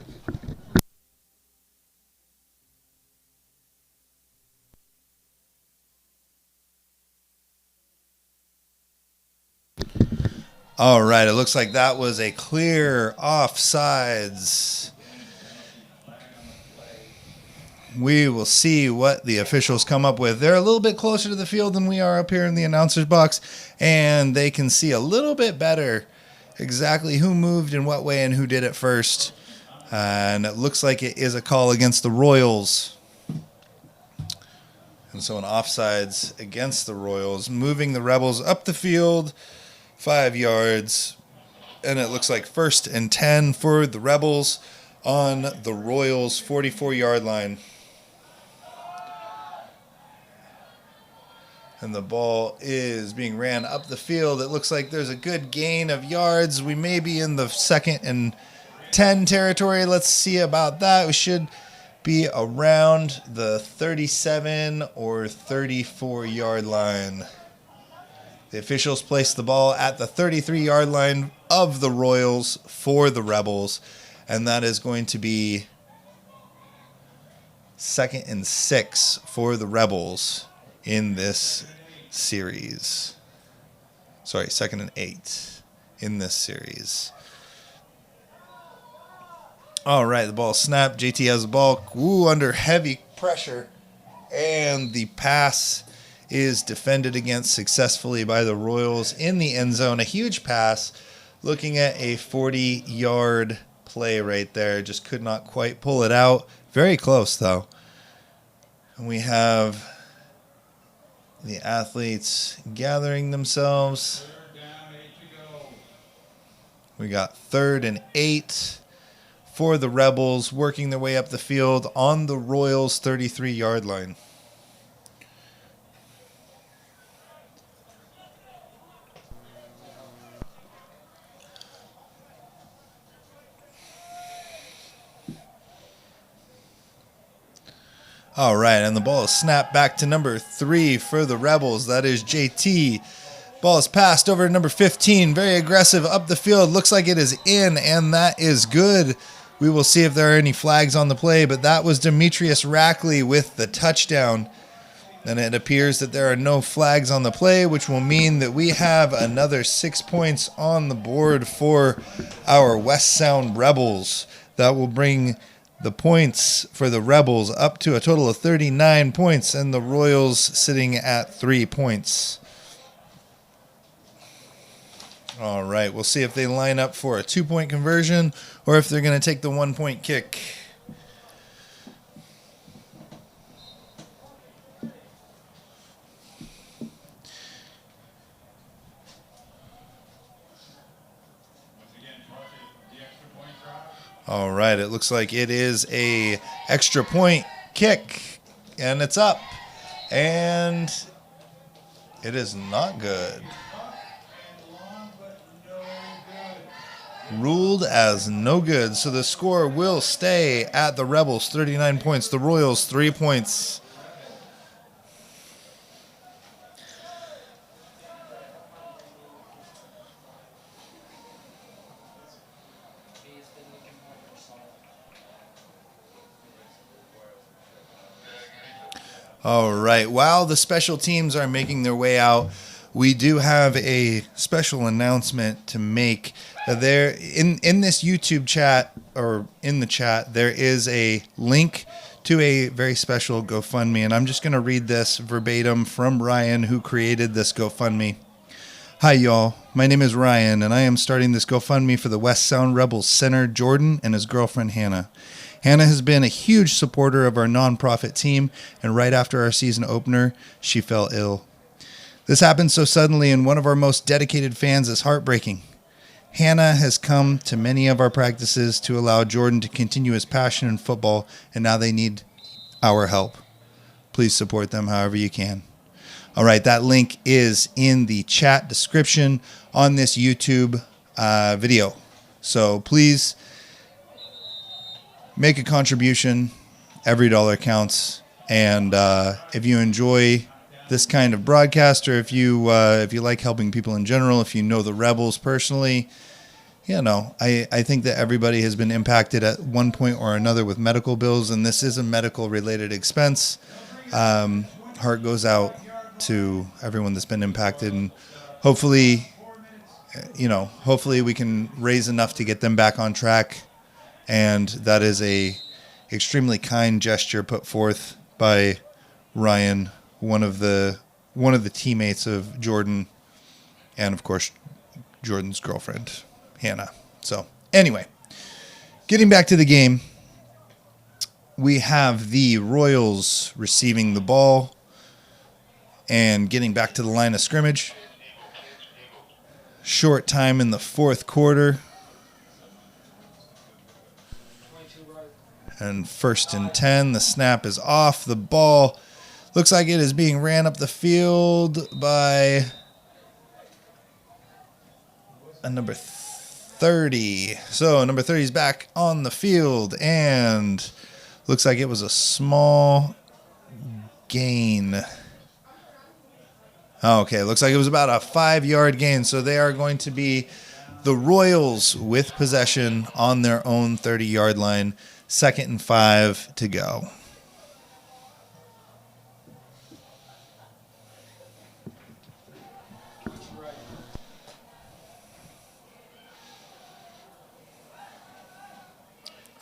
Speaker 1: All right, it looks like that was a clear offsides. We will see what the officials come up with. They're a little bit closer to the field than we are up here in the announcer's box, and they can see a little bit better exactly who moved in what way and who did it first. And it looks like it is a call against the Royals. And And so an offsides against the Royals, moving the Rebels up the field 5 yards. And it looks like 1st and 10 for the Rebels on the Royals' 44-yard line. And the ball is being ran up the field. It looks like there's a good gain of yards. We may be in the 2nd and 10 territory. Let's see about that. We should be around the 37 or 34-yard line. The officials place the ball at the 33-yard line of the Royals for the Rebels. And that is going to be 2nd and 6 for the Rebels in this series. Sorry, 2nd and 8 in this series. All right, the ball snapped. JT has the ball. Under heavy pressure. And the pass is defended against successfully by the Royals in the end zone. A huge pass. Looking at a 40-yard play right there. Just could not quite pull it out. Very close, though. And we have the athletes gathering themselves. We got 3rd and 8 for the Rebels, working their way up the field on the Royals' 33-yard line. All right, and the ball is snapped back to number 3 for the Rebels. That is JT. Ball is passed over to number 15. Very aggressive up the field. Looks like it is in, and that is good. We will see if there are any flags on the play, but that was Demetrius Rackley with the touchdown. And it appears that there are no flags on the play, which will mean that we have another 6 points on the board for our West Sound Rebels. That will bring the points for the Rebels up to a total of 39 points, and the Royals sitting at 3 points. All right, we'll see if they line up for a 2-point conversion or if they're going to take the 1-point kick. All right, it looks like it is a extra point kick, and it's up, and it is not good. Ruled as no good, so the score will stay at the Rebels 39 points, the Royals 3 points. All right, while the special teams are making their way out, we do have a special announcement to make. There in this YouTube chat, or in the chat, there is a link to a very special GoFundMe, and I'm just going to read this verbatim from Ryan, who created this GoFundMe. Hi, y'all. My name is Ryan, and I am starting this GoFundMe for the West Sound Rebels center, Jordan, and his girlfriend, Hannah. Hannah has been a huge supporter of our nonprofit team, and right after our season opener, she fell ill. This happened so suddenly, and one of our most dedicated fans is heartbreaking. Hannah has come to many of our practices to allow Jordan to continue his passion in football, and now they need our help. Please support them however you can. All right, that link is in the chat description on this YouTube video. So please make a contribution. Every dollar counts. And if you enjoy this kind of broadcast, or if you like helping people in general, if you know the Rebels personally, I think that everybody has been impacted at one point or another with medical bills, and this is a medical related expense. Heart goes out to everyone that's been impacted, and hopefully we can raise enough to get them back on track. And that is a extremely kind gesture put forth by Ryan, one of the teammates of Jordan, and of course Jordan's girlfriend, Hannah. So anyway, getting back to the game, we have the Royals receiving the ball and getting back to the line of scrimmage. Short time in the fourth quarter. And 1st and 10. The snap is off. The ball looks like it is being ran up the field by a number 30. So number 30 is back on the field, and looks like it was a small gain. Okay, looks like it was about a 5-yard gain. So they are going to be the Royals with possession on their own 30-yard line. 2nd and 5 to go.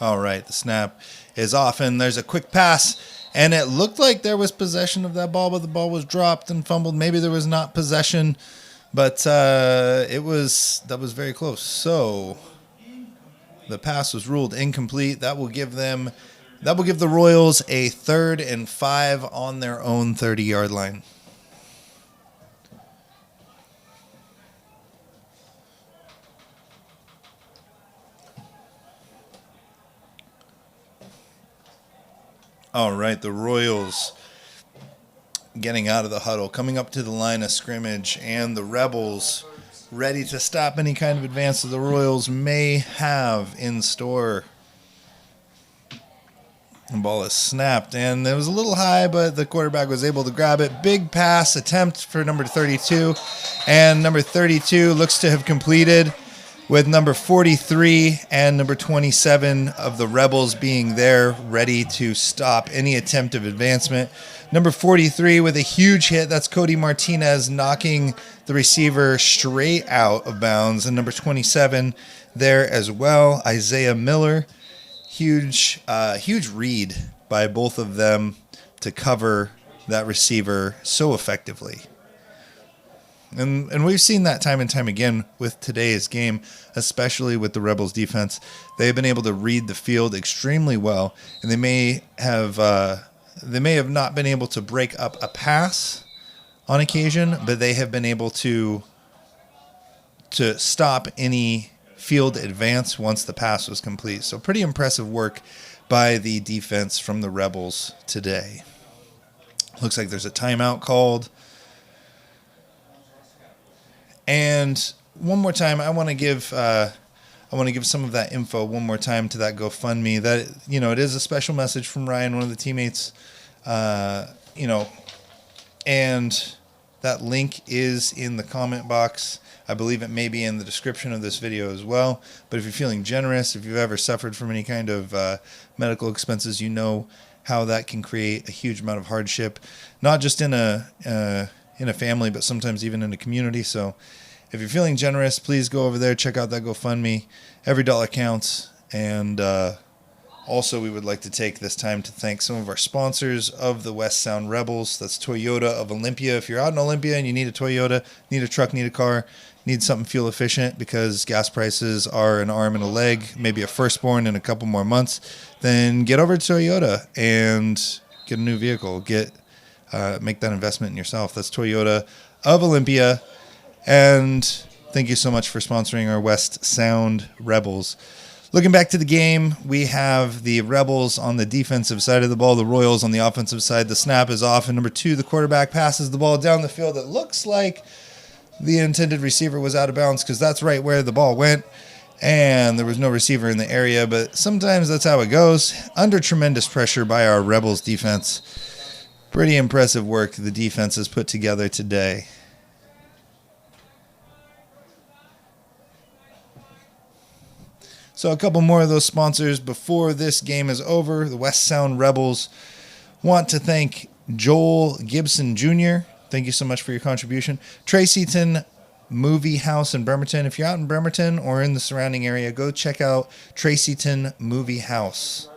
Speaker 1: All right, the snap is off, and there's a quick pass, and it looked like there was possession of that ball, but the ball was dropped and fumbled. Maybe there was not possession, but that was very close. So the pass was ruled incomplete. That will give the Royals a 3rd and 5 on their own 30-yard line. All right, the Royals getting out of the huddle, coming up to the line of scrimmage, and the Rebels ready to stop any kind of advance that the Royals may have in store. The ball is snapped, and it was a little high, but the quarterback was able to grab it. Big pass attempt for number 32, and number 32 looks to have completed, with number 43 and number 27 of the Rebels being there ready to stop any attempt of advancement. Number 43 with a huge hit. That's Cody Martinez knocking the receiver straight out of bounds. And number 27 there as well, Isaiah Miller. Huge read by both of them to cover that receiver so effectively. And we've seen that time and time again with today's game, especially with the Rebels defense. They've been able to read the field extremely well, and they may have not been able to break up a pass on occasion, but they have been able to stop any field advance once the pass was complete. So pretty impressive work by the defense from the Rebels today. Looks like there's a timeout called. And one more time, I want to give some of that info one more time to that GoFundMe. That, it is a special message from Ryan, one of the teammates, and that link is in the comment box. I believe it may be in the description of this video as well. But if you're feeling generous, if you've ever suffered from any kind of medical expenses, you know how that can create a huge amount of hardship, not just in a family, but sometimes even in a community. So if you're feeling generous, please go over there, check out that GoFundMe. Every dollar counts. And also, we would like to take this time to thank some of our sponsors of the West Sound Rebels. That's Toyota of Olympia. If you're out in Olympia and you need a Toyota, need a truck, need a car, need something fuel efficient because gas prices are an arm and a leg, maybe a firstborn in a couple more months, then get over to Toyota and get a new vehicle. Make that investment in yourself. That's Toyota of Olympia. And thank you so much for sponsoring our West Sound Rebels. Looking back to the game, we have the Rebels on the defensive side of the ball, the Royals on the offensive side. The snap is off, and number 2, the quarterback passes the ball down the field. It looks like the intended receiver was out of bounds because that's right where the ball went, and there was no receiver in the area, but sometimes that's how it goes. Under tremendous pressure by our Rebels defense. Pretty impressive work the defense has put together today. So a couple more of those sponsors before this game is over. The West Sound Rebels want to thank Joel Gibson Jr. Thank you so much for your contribution. Tracyton Movie House in Bremerton. If you're out in Bremerton or in the surrounding area, go check out Tracyton Movie House.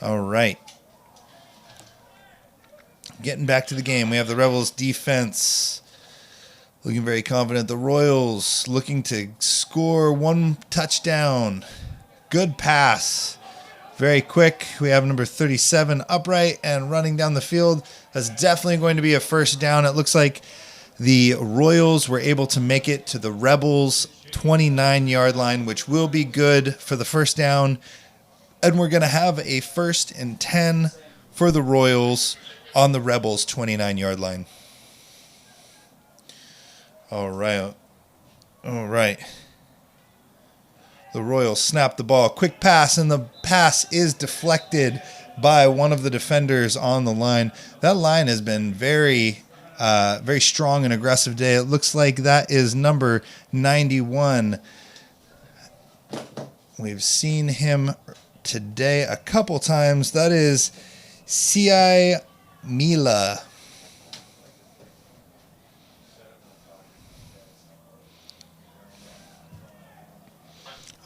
Speaker 1: All right. Getting back to the game, we have the Rebels defense looking very confident. The Royals looking to score one touchdown. Good pass. Very quick. We have number 37 upright and running down the field. That's definitely going to be a first down. It looks like the Royals were able to make it to the Rebels' 29-yard line, which will be good for the first down. And we're going to have a 1st and 10 for the Royals on the Rebels' 29-yard line. All right. The Royals snap the ball. Quick pass, and the pass is deflected by one of the defenders on the line. That line has been very strong and aggressive today. It looks like that is number 91. We've seen him today a couple times. That is C.I. Mila.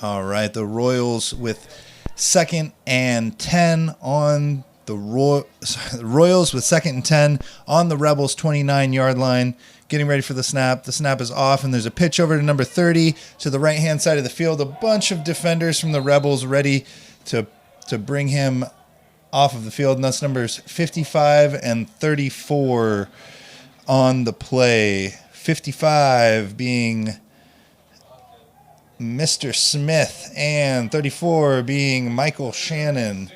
Speaker 1: All right, the Royals with 2nd and 10 on the Royals with 2nd and 10 on the Rebels' 29-yard line. Getting ready for the snap. The snap is off, and there's a pitch over to number 30 to the right-hand side of the field. A bunch of defenders from the Rebels ready to bring him off of the field, and that's numbers 55 and 34 on the play. 55 being Mr. Smith, and 34 being Michael Shannon.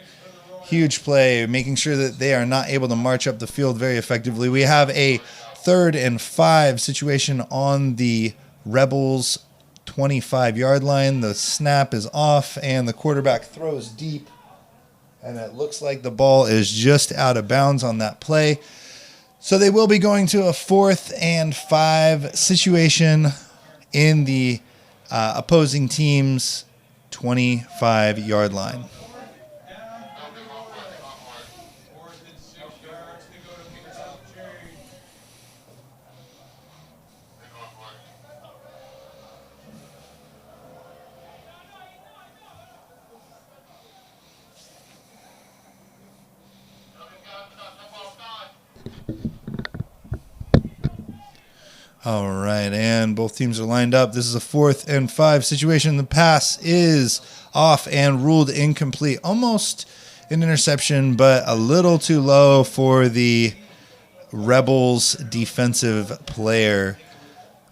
Speaker 1: Huge play, making sure that they are not able to march up the field very effectively. We have a 3rd and 5 situation on the Rebels' 25-yard line. The snap is off, and the quarterback throws deep, and it looks like the ball is just out of bounds on that play. So they will be going to a 4th and 5 situation in the opposing team's 25-yard line. All right, and both teams are lined up. This is a 4th and 5 situation. The pass is off and ruled incomplete. Almost an interception, but a little too low for the Rebels defensive player.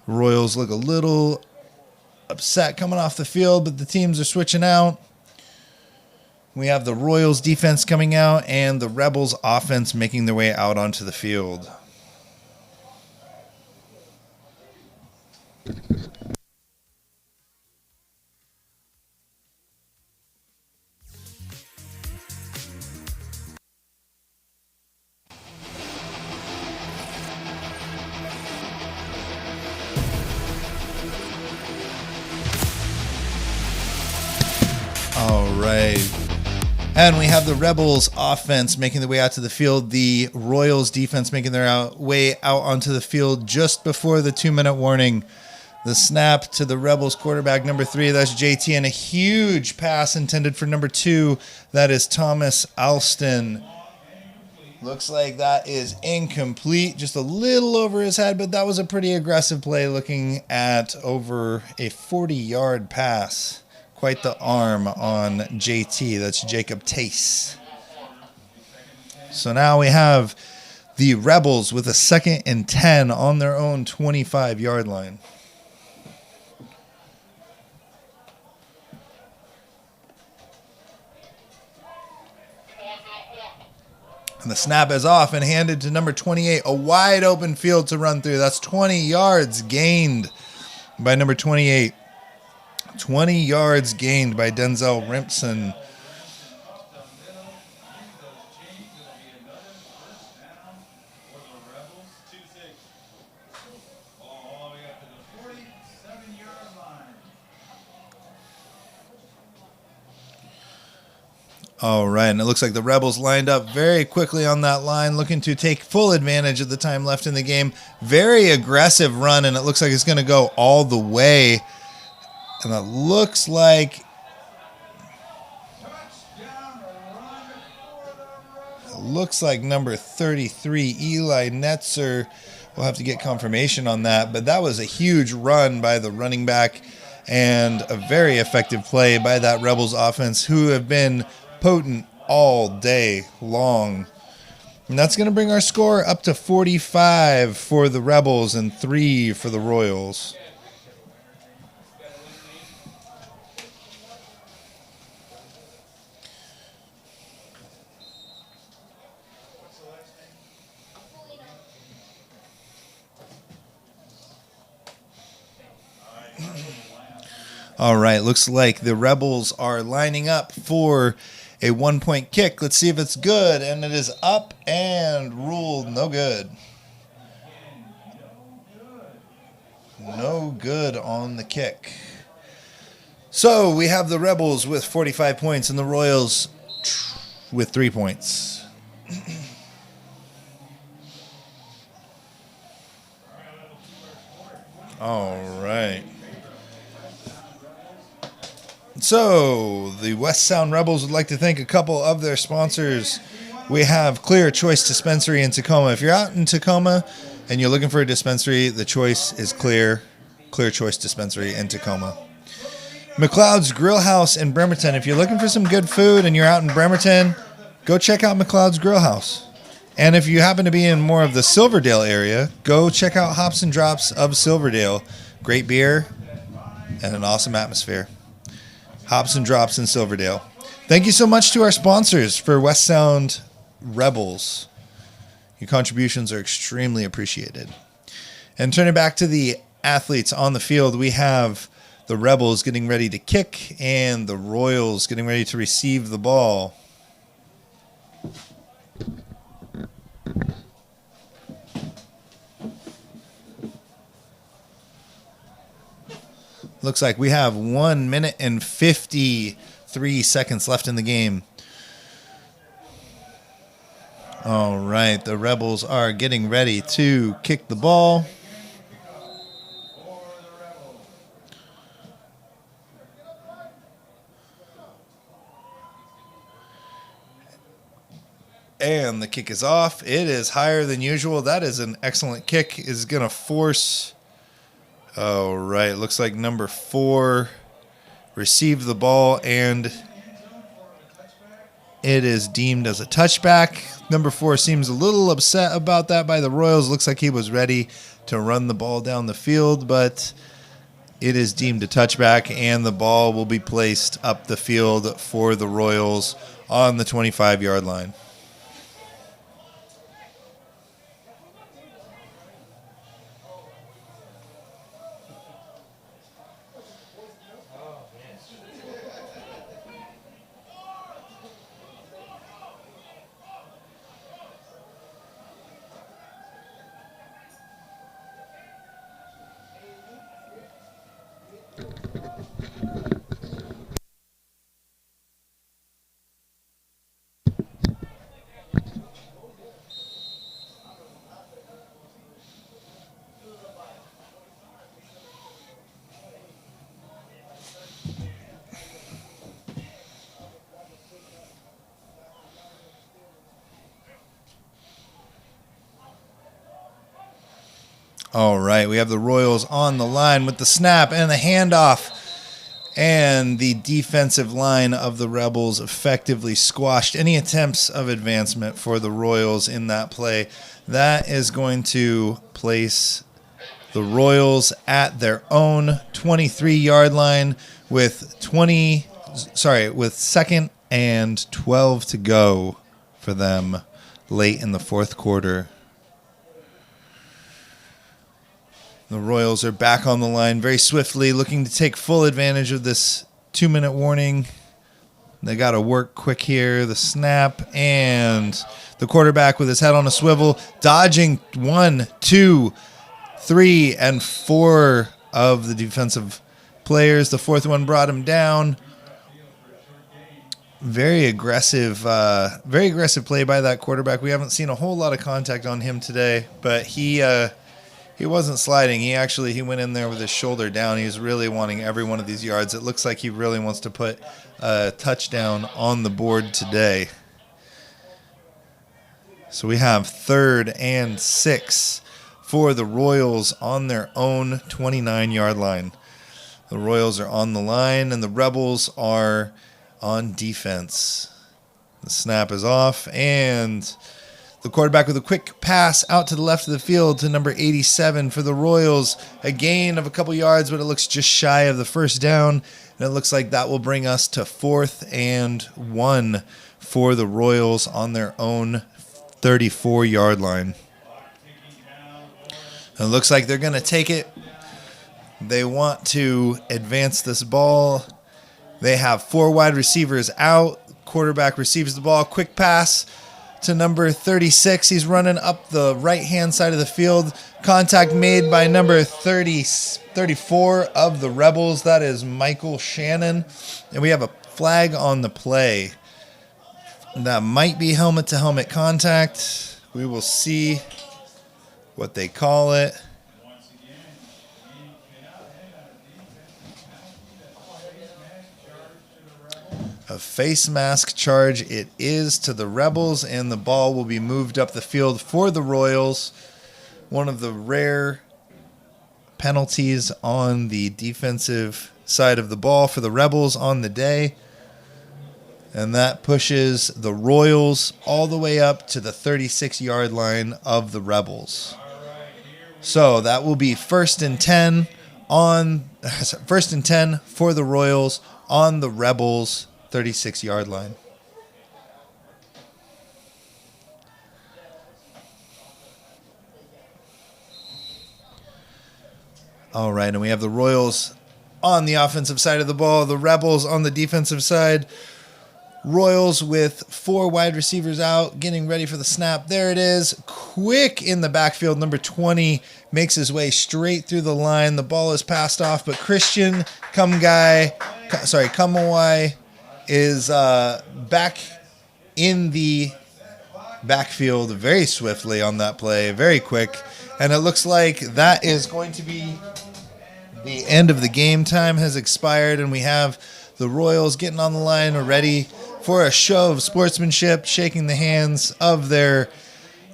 Speaker 1: Royals look a little upset coming off the field, but the teams are switching out. We have the Royals defense coming out and the Rebels offense making their way out onto the field. All right. And we have the Rebels offense making their way out to the field. The Royals defense making their way out onto the field just before the 2-minute warning. The snap to the Rebels quarterback, number 3, that's JT, and a huge pass intended for number 2, that is Thomas Alston. Looks like that is incomplete, just a little over his head, but that was a pretty aggressive play looking at over a 40-yard pass. Quite the arm on JT, that's Jacob Tace. So now we have the Rebels with a 2nd and 10 on their own 25-yard line. And the snap is off and handed to number 28. A wide open field to run through. That's 20 yards gained by number 28. 20 yards gained by Denzel Rimpson. All right, and it looks like the Rebels lined up very quickly on that line, looking to take full advantage of the time left in the game. Very aggressive run, and it looks like it's going to go all the way. And it looks like number 33, Eli Netzer, will have to get confirmation on that. But that was a huge run by the running back and a very effective play by that Rebels offense, who have been potent all day long. And that's going to bring our score up to 45 for the Rebels and 3 for the Royals. All right, looks like the Rebels are lining up for a 1-point kick. Let's see if it's good, and it is up and ruled no good. No good on the kick. So we have the Rebels with 45 points and the Royals with 3 points. All right. So, the West Sound Rebels would like to thank a couple of their sponsors. We have Clear Choice Dispensary in Tacoma. If you're out in Tacoma and you're looking for a dispensary, the choice is Clear Choice Dispensary in Tacoma. McLeod's Grill House in Bremerton. If you're looking for some good food and you're out in Bremerton, go check out McLeod's Grill House. And if you happen to be in more of the Silverdale area, go check out Hops and Drops of Silverdale. Great beer and an awesome atmosphere. Hops and Drops in Silverdale. Thank you so much to our sponsors for West Sound Rebels. Your contributions are extremely appreciated. And turning back to the athletes on the field, we have the Rebels getting ready to kick and the Royals getting ready to receive the ball. Looks like we have 1 minute and 53 seconds left in the game. All right, the Rebels are getting ready to kick the ball. And the kick is off. It is higher than usual. That is an excellent kick. Is going to force... All right, looks like number 4 received the ball, and it is deemed as a touchback. Number 4 seems a little upset about that by the Royals. Looks like he was ready to run the ball down the field, but it is deemed a touchback, and the ball will be placed up the field for the Royals on the 25-yard line. All right, we have the Royals on the line with the snap and the handoff. And the defensive line of the Rebels effectively squashed any attempts of advancement for the Royals in that play. That is going to place the Royals at their own 23-yard line with 2nd and 12 to go for them late in the fourth quarter. The Royals are back on the line very swiftly, looking to take full advantage of this 2-minute warning. They got to work quick here. The snap and the quarterback with his head on a swivel, dodging 1, 2, 3, and 4 of the defensive players. The fourth one brought him down. Very aggressive play by that quarterback. We haven't seen a whole lot of contact on him today, but he wasn't sliding. He went in there with his shoulder down. He was really wanting every one of these yards. It looks like he really wants to put a touchdown on the board today. So we have 3rd and 6 for the Royals on their own 29-yard line. The Royals are on the line, and the Rebels are on defense. The snap is off, and The quarterback with a quick pass out to the left of the field to number 87 for the Royals. A gain of a couple yards, but it looks just shy of the first down. And it looks like that will bring us to 4th and 1 for the Royals on their own 34-yard line. It looks like they're going to take it. They want to advance this ball. They have 4 wide receivers out. Quarterback receives the ball. Quick pass to number 36. He's running up the right-hand side of the field. Contact made by number 34 of the Rebels. That is Michael Shannon. And we have a flag on the play. That might be helmet-to-helmet contact. We will see what they call it. A face mask charge it is to the Rebels, and the ball will be moved up the field for the Royals. One of the rare penalties on the defensive side of the ball for the Rebels on the day. And that pushes the Royals all the way up to the 36-yard line of the Rebels. So that will be 1st and 10 for the Royals on the Rebels 36-yard line. All right, and we have the Royals on the offensive side of the ball, the Rebels on the defensive side. Royals with 4 wide receivers out, getting ready for the snap. There it is. Quick in the backfield. Number 20 makes his way straight through the line. The ball is passed off, but Christian Kamawai is back in the backfield very swiftly on that play, very quick. And it looks like that is going to be the end of the game. Time has expired, and we have the Royals getting on the line ready for a show of sportsmanship, shaking the hands of their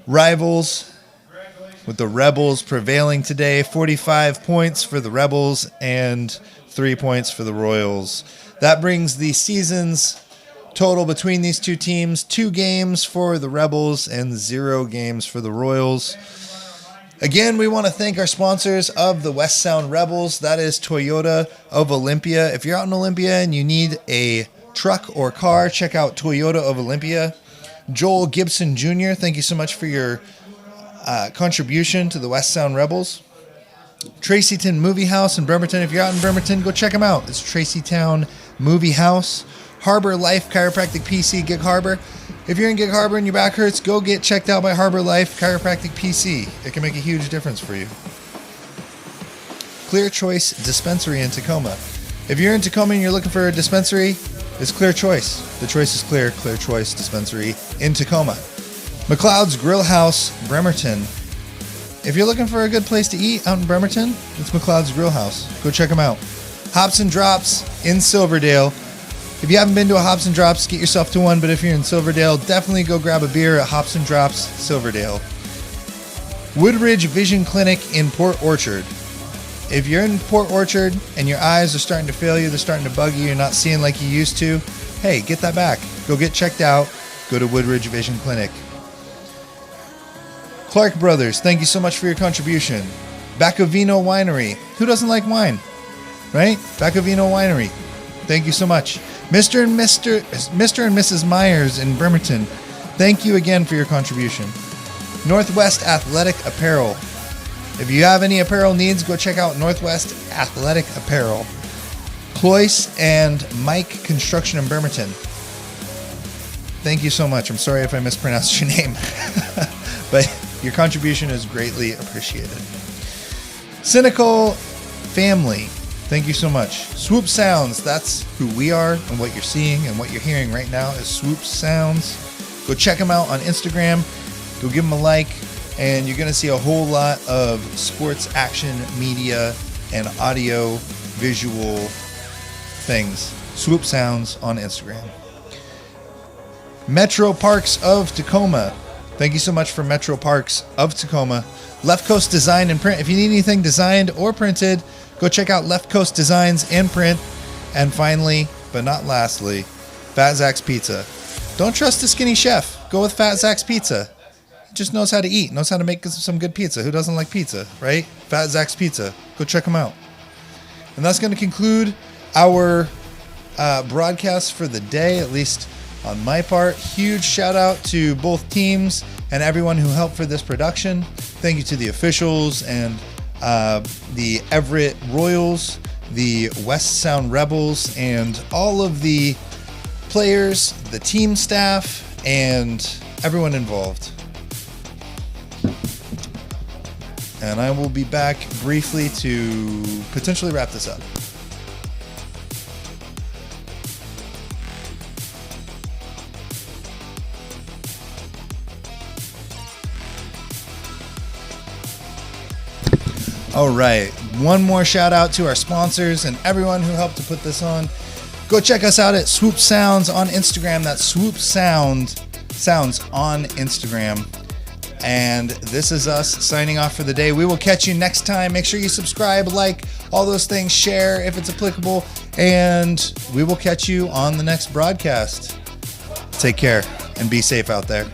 Speaker 1: rivals, with the Rebels prevailing today. 45 points for the Rebels and 3 points for the Royals. That brings the season's total between these two teams: 2 games for the Rebels and 0 games for the Royals. Again, we want to thank our sponsors of the West Sound Rebels. That is Toyota of Olympia. If you're out in Olympia and you need a truck or car, check out Toyota of Olympia. Joel Gibson Jr., thank you so much for your contribution to the West Sound Rebels. Tracytown Movie House in Bremerton. If you're out in Bremerton, go check them out. It's Tracytown Movie House. Harbor Life Chiropractic PC, Gig Harbor. If you're in Gig Harbor and your back hurts, go get checked out by Harbor Life Chiropractic PC. It can make a huge difference for you. Clear Choice Dispensary in Tacoma. If you're in Tacoma and you're looking for a dispensary, it's Clear Choice. The choice is clear. Clear Choice Dispensary in Tacoma. McLeod's Grill House, Bremerton. If you're looking for a good place to eat out in Bremerton, it's McLeod's Grill House. Go check them out. Hops and Drops in Silverdale. If you haven't been to a Hops and Drops, get yourself to one. But if you're in Silverdale, definitely go grab a beer at Hops and Drops, Silverdale. Woodridge Vision Clinic in Port Orchard. If you're in Port Orchard and your eyes are starting to fail you, they're starting to bug you, you're not seeing like you used to, hey, get that back. Go get checked out. Go to Woodridge Vision Clinic. Clark Brothers, thank you so much for your contribution. Bacovino Winery. Who doesn't like wine? Right? Bacovino Winery. Thank you so much. Mr. and Mrs. Myers in Bremerton. Thank you again for your contribution. Northwest Athletic Apparel. If you have any apparel needs, go check out Northwest Athletic Apparel. Cloyce and Mike Construction in Bremerton. Thank you so much. I'm sorry if I mispronounced your name. But your contribution is greatly appreciated. Cynical Family. Thank you so much. Swoop Sounds. That's who we are, and what you're seeing and what you're hearing right now is Swoop Sounds. Go check them out on Instagram. Go give them a like. And you're going to see a whole lot of sports action media and audio visual things. Swoop Sounds on Instagram. Metro Parks of Tacoma. Thank you so much for Metro Parks of Tacoma. Left Coast Design and Print. If you need anything designed or printed, go check out Left Coast Designs and Print. And finally, but not lastly, Fat Zach's Pizza. Don't trust the skinny chef. Go with Fat Zach's Pizza. just knows how to eat, knows how to make some good pizza. Who doesn't like pizza, right? Fat Zach's Pizza. Go check him out. And that's going to conclude our broadcast for the day, at least on my part. Huge shout out to both teams and everyone who helped for this production. Thank you to the officials and the Everett Royals, the West Sound Rebels, and all of the players, the team staff, and everyone involved. And I will be back briefly to potentially wrap this up. All right, one more shout out to our sponsors and everyone who helped to put this on. Go check us out at Swoop Sounds on Instagram. That's Swoop Sounds on Instagram. And this is us signing off for the day. We will catch you next time. Make sure you subscribe, like, all those things, share if it's applicable, and we will catch you on the next broadcast. Take care and be safe out there.